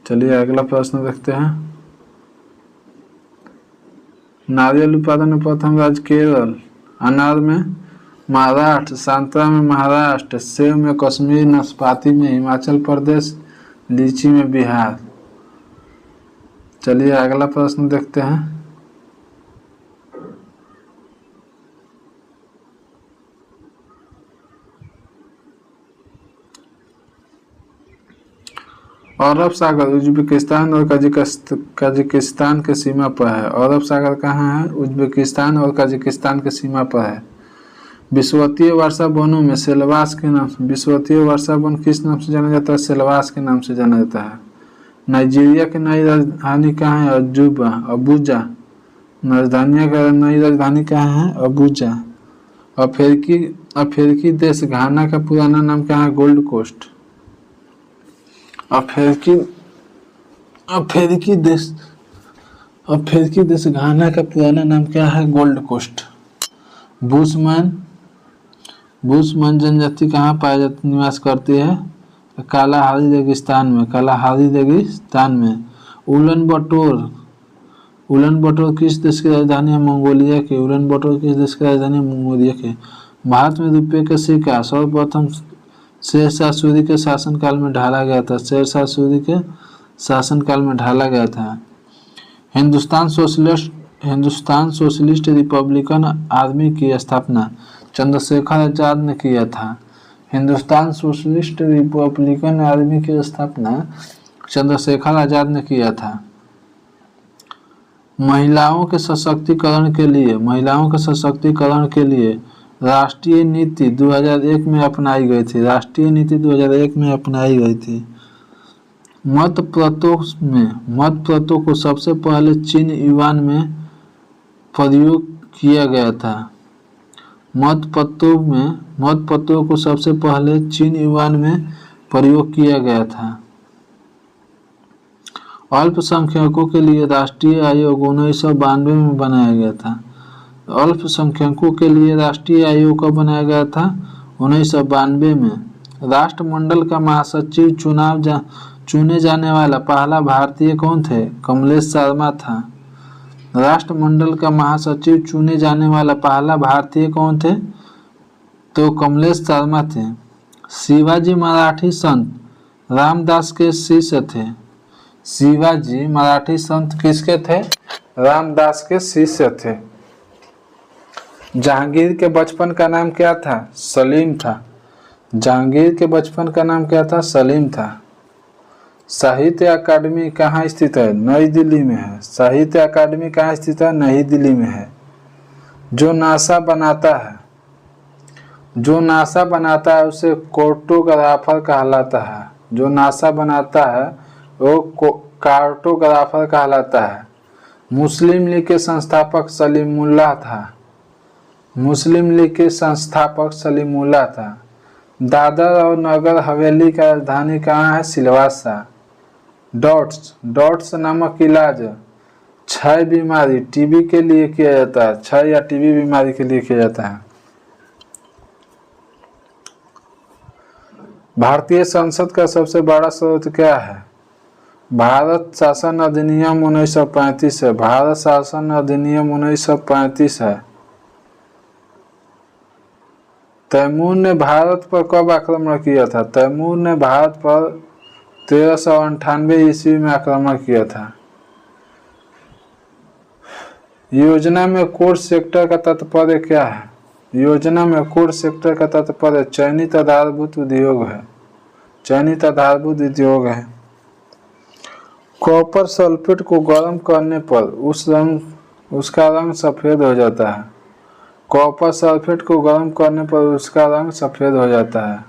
चलिए अगला प्रश्न देखते हैं। नारियल उत्पादन में प्रथम राज्य केरल, अनार में महाराष्ट्र, संतरा में महाराष्ट्र, सेब में कश्मीर, नाशपाती में हिमाचल प्रदेश, लीची में बिहार। चलिए अगला प्रश्न देखते हैं। अरब सागर उज्बेकिस्तान और कजाकिस्तान के सीमा पर है। अरब सागर कहाँ है? उज्बेकिस्तान और कजाकिस्तान के सीमा पर है। विश्ववीय वर्षा वनों में सेलवास के नाम से, विश्ववीय वर्षा वन किस नाम से जाना जाता है? सेलवास के नाम से जाना जाता है। नाइजीरिया की नई राजधानी कहाँ है? अजूबा, अबूजा। नाइजीरिया का नई राजधानी कहाँ है? अबूजा। अफ्रीकी देश घाना का पुराना नाम क्या है? Gold Coast. अफ्रीकी देश घाना का पुराना नाम क्या है? Gold coast. बुशमैन जनजाति कहाँ पाई जाती, निवास करती है? कालाहारी रेगिस्तान में, कालाहारी रेगिस्तान में। उलन बटोर किस देश की राजधानी है? मंगोलिया की। उलन बटोर किस देश की राजधानी है? मंगोलिया की। भारत में रुपये का सिक्का सर्वप्रथम शेरशाह सूरी के शासनकाल में ढाला गया था। शेरशाह सूरी के शासनकाल में ढाला गया था। हिंदुस्तान सोशलिस्ट रिपब्लिकन आर्मी की स्थापना चंद्रशेखर आजाद ने किया था। हिंदुस्तान सोशलिस्ट रिपब्लिकन आर्मी की स्थापना चंद्रशेखर आजाद ने किया था। महिलाओं के सशक्तिकरण के लिए राष्ट्रीय नीति 2001 में अपनाई गई थी। राष्ट्रीय नीति 2001 में अपनाई गई थी। मत प्रतों को सबसे पहले चीन युआन में प्रयोग किया गया था। मत पत्रों को सबसे पहले चीन युआन में प्रयोग किया गया था। अल्पसंख्यकों के लिए राष्ट्रीय आयोग 1992 में बनाया गया था। अल्पसंख्यकों के लिए राष्ट्रीय आयोग कब बनाया गया था? 1992 में। राष्ट्रमंडल का महासचिव चुने जाने वाला पहला भारतीय कौन थे? कमलेश शर्मा था। राष्ट्रमंडल का महासचिव चुने जाने वाला पहला भारतीय कौन थे? तो कमलेश शर्मा थे। शिवाजी मराठी संत रामदास के शिष्य थे। शिवाजी मराठी संत किसके थे? रामदास के शिष्य थे। जहांगीर के बचपन का नाम क्या था? सलीम था। जहांगीर के बचपन का नाम क्या था? सलीम था। साहित्य अकादमी कहाँ स्थित है? नई दिल्ली में है। साहित्य अकादमी कहाँ स्थित है? नई दिल्ली में है। जो नासा बनाता है उसे कार्टोग्राफर कहलाता है। जो नासा बनाता है वो कार्टोग्राफर कहलाता है। मुस्लिम लीग के संस्थापक सलीमुल्लाह था। मुस्लिम लीग के संस्थापक सलीमुल्लाह था। दादर और नगर हवेली का राजधानी कहाँ है? सिलवासा। डॉट्स नामक इलाज क्षय बीमारी टीबी के लिए किया जाता है। क्षय या टीबी बीमारी के लिए किया जाता है। भारतीय संसद का सबसे बड़ा स्रोत क्या है? भारत शासन अधिनियम 1935 है। भारत शासन अधिनियम 1935 है। तैमूर ने भारत पर कब आक्रमण किया था? तैमूर ने भारत पर 1398 ईस्वी में आक्रमण किया था। योजना में कोर सेक्टर का तात्पर्य क्या है? योजना में कोर सेक्टर का तात्पर्य चयनित आधारभूत उद्योग है। चयनित आधारभूत उद्योग है। कॉपर सल्फेट को गर्म करने पर उसका रंग सफेद हो जाता है। कॉपर सल्फेट को गर्म करने पर उसका रंग सफेद हो जाता है।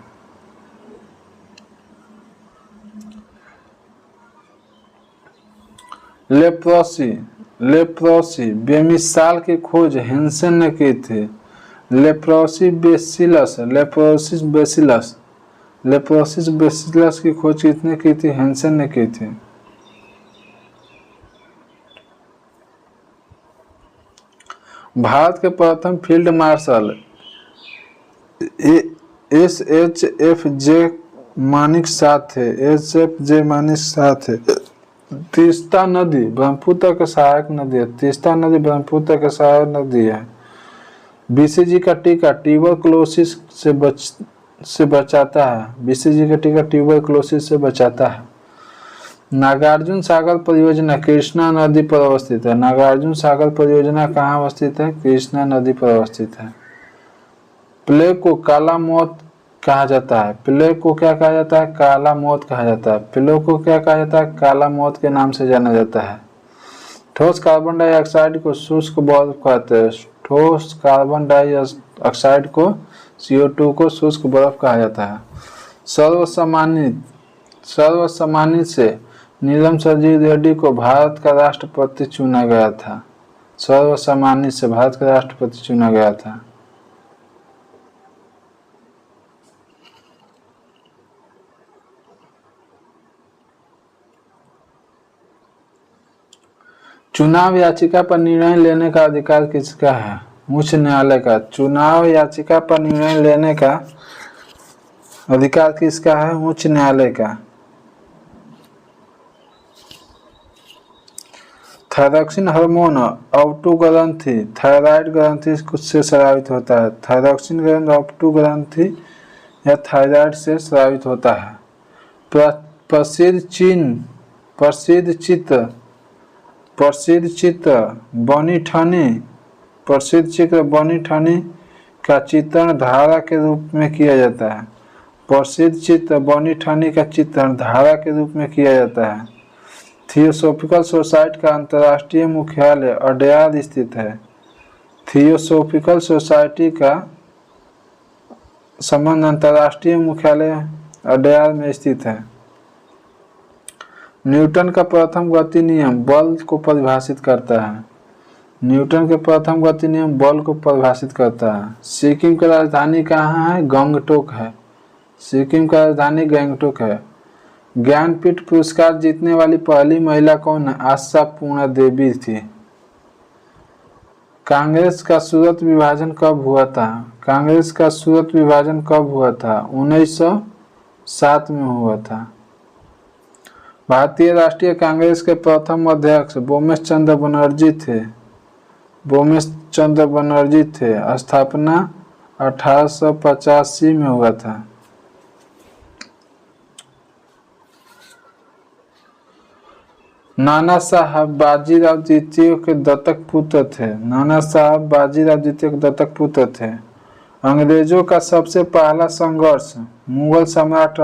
लेप्रोसी बेमिसाल की खोज हेंसन ने की थी। लेप्रोसिस बेसिलस की खोज किसने की थी? हेंसन ने की थी। भारत के प्रथम field marshal SHFJ Manik Shah थे। SHFJ मानिक शाह थे। तीस्ता नदी ब्रह्मपुत्र के सहायक नदी है। तीस्ता नदी ब्रह्मपुत्र के सहायक नदी है। BCG का टीका ट्यूबरकुलोसिस से बचाता है। BCG का टीका ट्यूबरकुलोसिस से बचाता है। नागार्जुन सागर परियोजना कृष्णा नदी पर अवस्थित है। नागार्जुन सागर परियोजना कहाँ अवस्थित है? कृष्णा नदी पर अवस्थित है। प्लेग को काला मौत कहा जाता है। प्लेग को क्या कहा जाता है? काला मौत कहा जाता है। प्लेग को क्या कहा जाता है? काला मौत के नाम से जाना जाता है। ठोस कार्बन डाइऑक्साइड को शुष्क बर्फ कहते हैं। ठोस कार्बन डाइऑक्साइड को CO2 को शुष्क बर्फ कहा जाता है। सर्वसम्मानित से नीलम संजीव रेड्डी को भारत का राष्ट्रपति चुना गया था। सर्वसम्मानित से भारत का राष्ट्रपति चुना गया था। चुनाव याचिका पर निर्णय लेने का अधिकार किसका है? उच्च न्यायालय का। चुनाव याचिका पर निर्णय लेने का अधिकार किसका है? उच्च न्यायालय का। थायरॉक्सिन हार्मोन ऑप्टो ग्रंथि थायराइड ग्रंथि से स्रावित होता है। थायरॉक्सिन ग्रंथि ऑप्टो ग्रंथि या थायराइड से स्रावित होता है। प्रसिद्ध चित्र बनी ठनी का चित्रण धारा के रूप में किया जाता है। प्रसिद्ध चित्र बनी ठनी का चित्रण धारा के रूप में किया जाता है। थियोसॉफिकल सोसाइटी का अंतर्राष्ट्रीय मुख्यालय अडयार स्थित है। थियोसॉफिकल सोसाइटी का संबंध अंतर्राष्ट्रीय मुख्यालय अडयार में स्थित है। न्यूटन का प्रथम गति नियम बल को परिभाषित करता है। न्यूटन के प्रथम गति नियम बल को परिभाषित करता है। सिक्किम की राजधानी कहाँ है? गंगटोक है। सिक्किम का राजधानी गंगटोक है। ज्ञानपीठ पुरस्कार जीतने वाली पहली महिला कौन है? आशा पूर्णा देवी थी। कांग्रेस का सूरत विभाजन कब हुआ था? कांग्रेस का सूरत विभाजन कब हुआ था? 1907 में हुआ था। भारतीय राष्ट्रीय कांग्रेस के प्रथम अध्यक्ष बोमेश चंद्र बनर्जी थे। स्थापना 1885 में हुआ था। नाना साहब बाजीराव द्वितीय के दत्तक पुत्र थे। नाना साहब बाजीराव द्वितीय के दत्तक पुत्र थे। अंग्रेजों का सबसे पहला संघर्ष मुगल सम्राट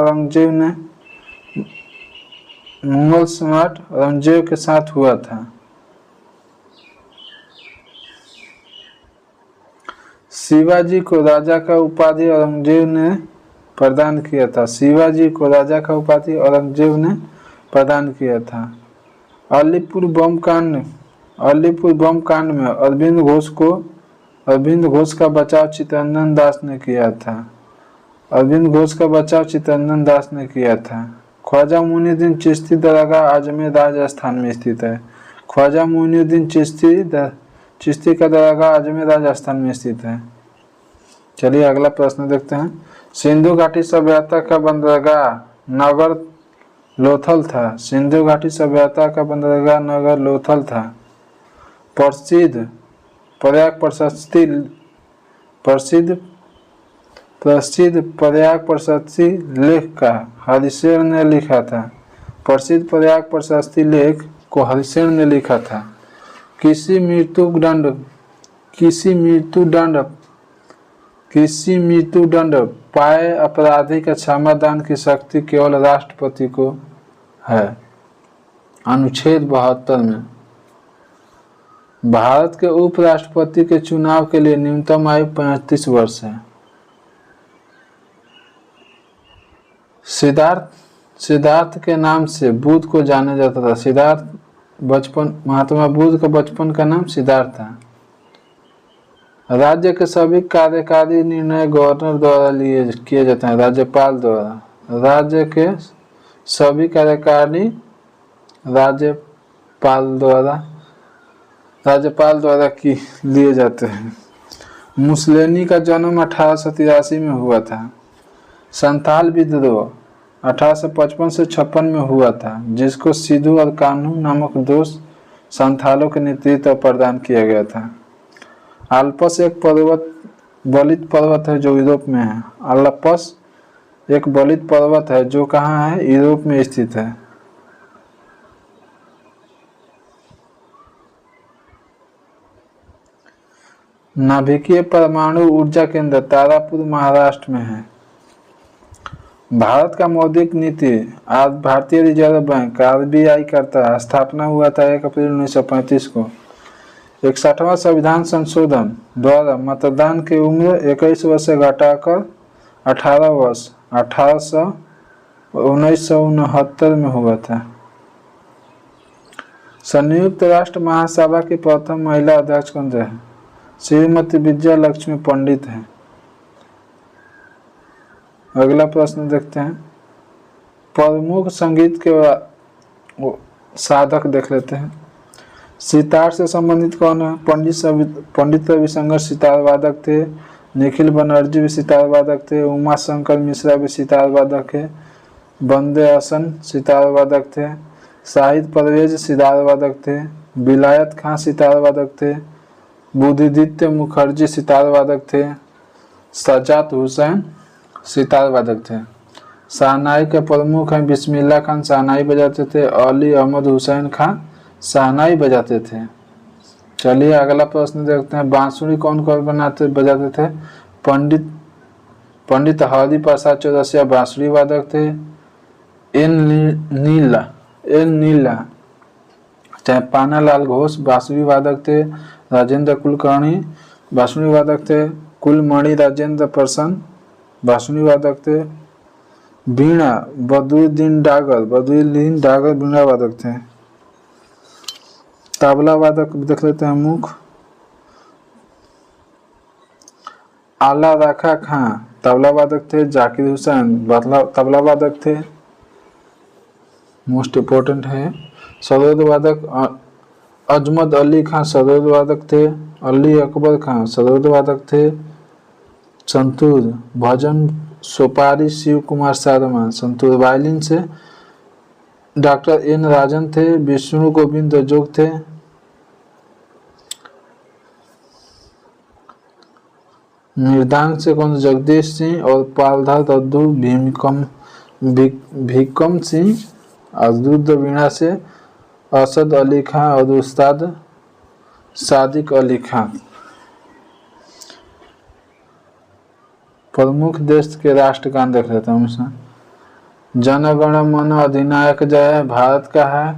औरंगजेब के साथ हुआ था। शिवाजी को राजा का उपाधि औरंगजेब ने प्रदान किया था। शिवाजी को राजा का उपाधि औरंगजेब ने प्रदान किया था। अलीपुर बम कांड में अरविंद घोष का बचाव चित्तरंजन दास ने किया था। अरविंद घोष का बचाव चित्तरंजन दास ने किया था। ख्वाजा मुइनुद्दीन चिश्ती दरगाह अजमेर राजस्थान में स्थित है। ख्वाजा मुइनुद्दीन चिश्ती का दरगाह अजमेर राजस्थान में स्थित है। चलिए अगला प्रश्न देखते हैं। सिंधु घाटी सभ्यता का बंदरगाह नगर लोथल था। सिंधु घाटी सभ्यता का बंदरगाह नगर लोथल था। प्रसिद्ध प्रयाग प्रशस्ति लेख का हरिशेर ने लिखा था। प्रसिद्ध प्रयाग प्रशस्ति लेख को हरिशेर ने लिखा था। किसी मृत्युदंड पाए अपराधी का क्षमादान की शक्ति केवल राष्ट्रपति को है। अनुच्छेद 72 में भारत के उपराष्ट्रपति के चुनाव के लिए न्यूनतम आयु 35 वर्ष है। सिद्धार्थ के नाम से बुद्ध को जाना जाता था। महात्मा बुद्ध का बचपन का नाम सिद्धार्थ था। राज्य के सभी कार्यकारी निर्णय गवर्नर द्वारा किए जाते हैं, राज्यपाल द्वारा। राज्य के सभी कार्यकारी राज्यपाल द्वारा लिए जाते हैं। मुसोलिनी का जन्म 1883 में हुआ था। संथाल विद्रोह 1855 से 56 में हुआ था, जिसको सिद्धू और कान्हू नामक दो संथालों के नेतृत्व प्रदान किया गया था। आल्प्स एक बलित पर्वत है जो यूरोप में है। आल्प्स एक बलित पर्वत है जो कहाँ है? यूरोप में स्थित है। नाभिकीय परमाणु ऊर्जा केंद्र तारापुर महाराष्ट्र में है। भारत का मौद्रिक नीति आज भारतीय रिजर्व बैंक RBI करता है। स्थापना हुआ था 1 अप्रैल 1935 को। 61वां संविधान संशोधन द्वारा मतदान की उम्र 21 वर्ष से घटाकर 18 वर्ष 1969 में हुआ था। संयुक्त राष्ट्र महासभा की प्रथम महिला अध्यक्ष कौन है? श्रीमती विजया लक्ष्मी पंडित है। अगला प्रश्न देखते हैं। प्रमुख संगीत के साधक देख लेते हैं। सितार से संबंधित कौन है? पंडित रविशंकर सितार वादक थे। निखिल बनर्जी भी सितार वादक थे। उमा शंकर मिश्रा भी सितार वादक है। बंदे हसन सितार वादक थे। शाहिद परवेज सितार वादक थे। विलायत खां सितार वादक थे। बुद्धिदित्य मुखर्जी सितार वादक थे। सजात हुसैन सितार वादक थे। शहनाई के प्रमुख हैं बिस्मिल्लाह खान शहनाई बजाते थे। अली अहमद हुसैन खान शहनाई बजाते थे। चलिए अगला प्रश्न देखते हैं। बांसुरी कौन कौन बजाते थे? पंडित हरि प्रसाद चौरसिया बांसुरी वादक थे। एन नीला चाहे पानालाल घोष बांसुरी वादक थे। राजेंद्र कुलकर्णी बांसुरी वादक थे। कुलमणि राजेंद्र प्रसन्न बांसुरी वादक थे। वीणा बदरुद्दीन डागर वीणा वादक थे। तबला वादक देख लेते हैं। मुख आला राखा खां तबला वादक थे। जाकिर हुसैन तबला वादक थे। मोस्ट इम्पोर्टेंट है। सरोद वादक अजमत अली खां सरोद वादक थे। अली अकबर खां सरोद वादक थे। संतूर भजन सोपारी शिव कुमार शर्मा संतूर। वायलिन से डॉक्टर एन राजन थे। विष्णु गोविंद जोग थे। मृदांग से कौन? जगदीश सिंह और पालधर दद्दू भीकम सिंह। और दुर्द वीणा से असद अली खां और उस्ताद सादिक अली खां। प्रमुख देश के राष्ट्रगान देख लेते हैं इसमें। जन गण मन अधिनायक जय भारत का है।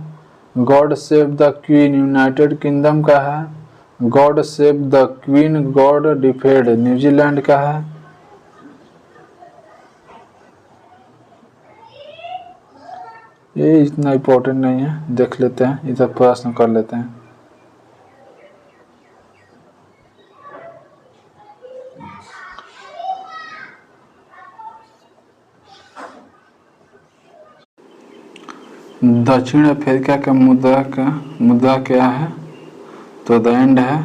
God save the queen United kingdom का है। God save the queen God defend New Zealand का है। ये इतना इम्पोर्टेंट नहीं है, देख लेते हैं, इधर प्रश्न कर लेते हैं। दक्षिण अफ्रीका का मुद्रा क्या है? तो रैंड है।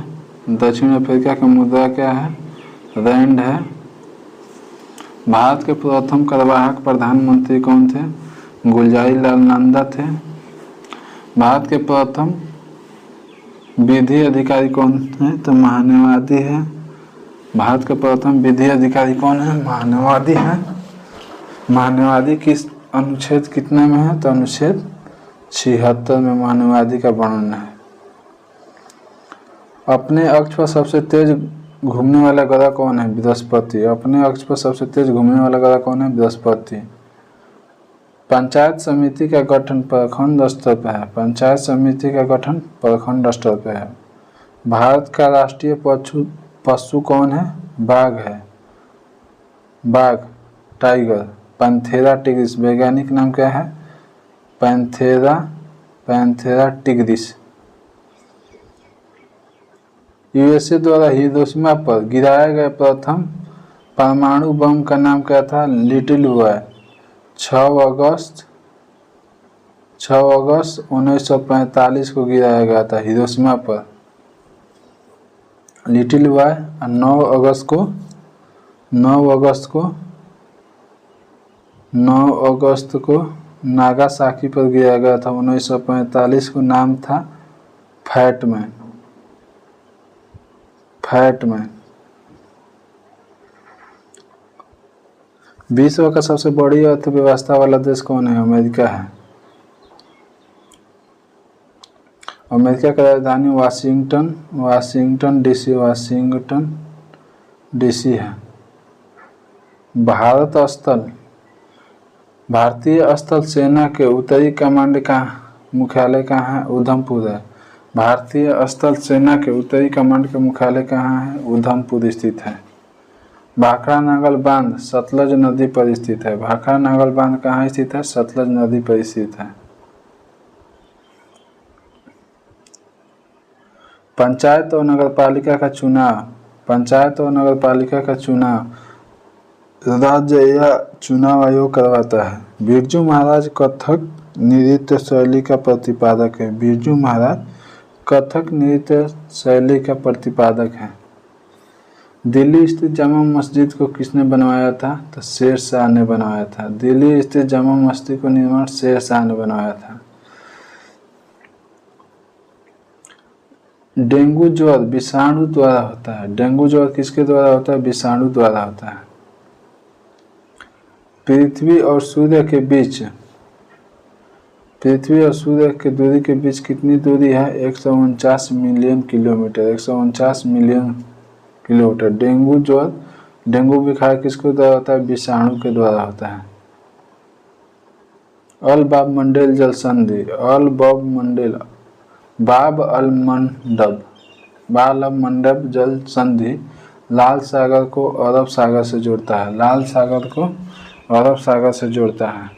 दक्षिण अफ्रीका का मुद्रा क्या है? रैंड है। भारत के प्रथम कार्यवाहक प्रधानमंत्री कौन थे? गुलजारीलाल नंदा थे। भारत के प्रथम विधि अधिकारी कौन है? तो महान्यायवादी है। भारत के प्रथम विधि अधिकारी कौन है? महान्यायवादी है। महान्यायवादी किस अनुच्छेद कितने में है? तो अनुच्छेद 76 में महान्यायवादी का वर्णन है। अपने अक्ष पर सबसे तेज घूमने वाला ग्रह कौन है? बृहस्पति। अपने अक्ष पर सबसे तेज घूमने वाला ग्रह कौन है? बृहस्पति। पंचायत समिति का गठन प्रखंड स्तर पर है। पंचायत समिति का गठन प्रखंड स्तर पर है। भारत का राष्ट्रीय पशु कौन है? बाघ है। बाघ, टाइगर, पैंथेरा टिग्रिस। वैज्ञानिक नाम क्या है? Panthera tigris. यूएसए द्वारा हिरोशिमा पर गिराया गया प्रथम परमाणु बम का नाम क्या था? Little boy. 6 अगस्त 1945 को गिराया गया था हिरोशिमा पर लिटिल बॉय। 9 अगस्त को नागासाकी पर गिराया गया था 1945 को। नाम था फैटमैन। विश्व का सबसे बड़ी अर्थव्यवस्था वाला देश कौन है? अमेरिका है। अमेरिका की राजधानी वाशिंगटन डीसी है। भारतीय स्थल सेना के उत्तरी कमांड का मुख्यालय कहाँ है? उधमपुर है। भारतीय स्थल सेना के उत्तरी कमांड का मुख्यालय कहाँ है? उधमपुर स्थित है। भाखड़ा नागल बांध सतलज नदी पर स्थित है। भाखड़ा नागल बांध कहाँ स्थित है? सतलज नदी पर स्थित है। पंचायत और नगरपालिका का चुनाव राज्य या चुनाव आयोग करवाता है। बिरजू महाराज कथक नृत्य शैली का प्रतिपादक है। बिरजू महाराज कथक नृत्य शैली का प्रतिपादक है। दिल्ली स्थित जामा मस्जिद को किसने बनवाया था? तो शेर शाह ने बनवाया था। दिल्ली स्थित जामा मस्जिद का निर्माण शेर शाह ने बनवाया था। डेंगू ज्वर विषाणु द्वारा होता है। डेंगू ज्वर किसके द्वारा होता है? विषाणु द्वारा होता है। पृथ्वी और सूर्य के दूरी के बीच कितनी दूरी है? 149 million kilometre. 149 million kilometre. Dengue बुखार किसके द्वारा होता है? विषाणु के द्वारा होता है। अल बाब मंडेल जल संधि बाब अल मंडब जल संधि लाल सागर को अरब सागर से जोड़ता है। लाल सागर को अरब सागर से जोड़ता है।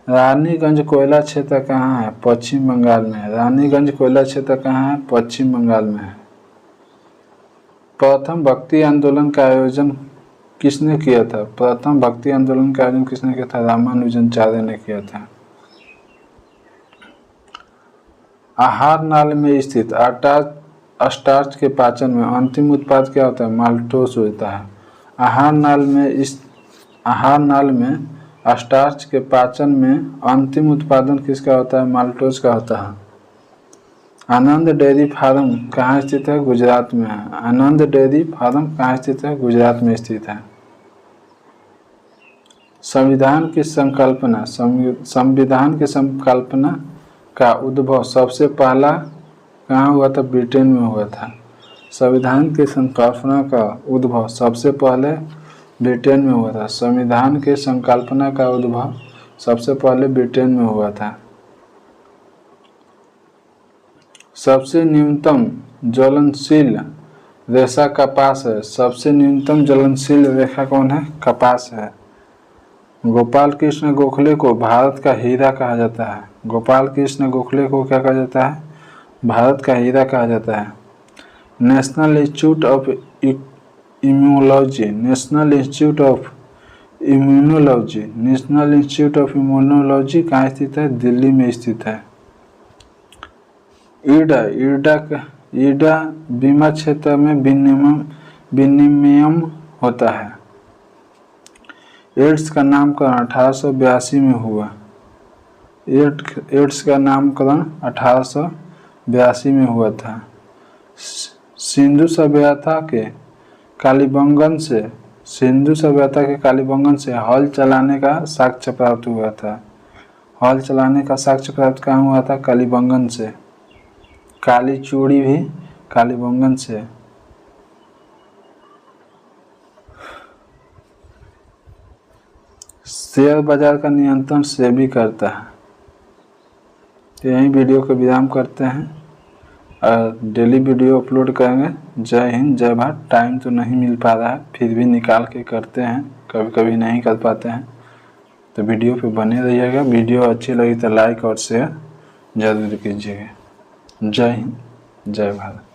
रानीगंज कोयला क्षेत्र कहाँ है? पश्चिम बंगाल में है। रानीगंज कोयला क्षेत्र कहाँ है? पश्चिम बंगाल में है। प्रथम भक्ति आंदोलन का आयोजन किसने किया था? प्रथम भक्ति आंदोलन का आयोजन किसने किया था? रामानुजाचार्य ने किया था। आहार नाल में स्थित स्टार्च के पाचन में अंतिम उत्पाद क्या होता है? माल्टोस होता है। आहार नाल में स्टार्च के पाचन में अंतिम उत्पादन किसका होता है? माल्टोस का होता है। आनंद डेयरी फार्म कहाँ स्थित है? गुजरात में है। आनंद डेयरी फार्म कहाँ स्थित है? गुजरात में स्थित है। संविधान की संकल्पना का उद्भव सबसे पहला कहाँ हुआ था? ब्रिटेन में हुआ था। संविधान की संकल्पना का उद्भव सबसे पहले ब्रिटेन में हुआ था। संविधान के संकल्पना का उद्भव सबसे पहले ब्रिटेन में हुआ था। सबसे न्यूनतम ज्वलनशील रेखा कपास है। सबसे न्यूनतम ज्वलनशील रेखा कौन है? कपास है। गोपाल कृष्ण गोखले को भारत का हीरा कहा जाता है। गोपाल कृष्ण गोखले को क्या कहा जाता है? भारत का हीरा कहा जाता है। नेशनल इंस्टीट्यूट ऑफ इम्यूनोलॉजी कहाँ स्थित है? दिल्ली में स्थित है। ईडा बीमा क्षेत्र में विनिमय होता है। एड्स का नामकरण 1882 में हुआ। एड्स का नामकरण 1882 में हुआ था। सिंधु सभ्यता के कालीबंगन से हल चलाने का साक्ष्य प्राप्त हुआ था। हल चलाने का साक्ष्य प्राप्त कहाँ हुआ था? कालीबंगन से। काली चूड़ी भी कालीबंगन से। शेयर बाजार का नियंत्रण सेबी करता है। तो यही वीडियो को विराम करते हैं और डेली वीडियो अपलोड करेंगे। जय हिंद, जय भारत। टाइम तो नहीं मिल पा रहा है, फिर भी निकाल के करते हैं, कभी कभी नहीं कर पाते हैं। तो वीडियो पे बने रहिएगा। वीडियो अच्छी लगी तो लाइक और शेयर जरूर कीजिएगा। जय हिंद, जय भारत।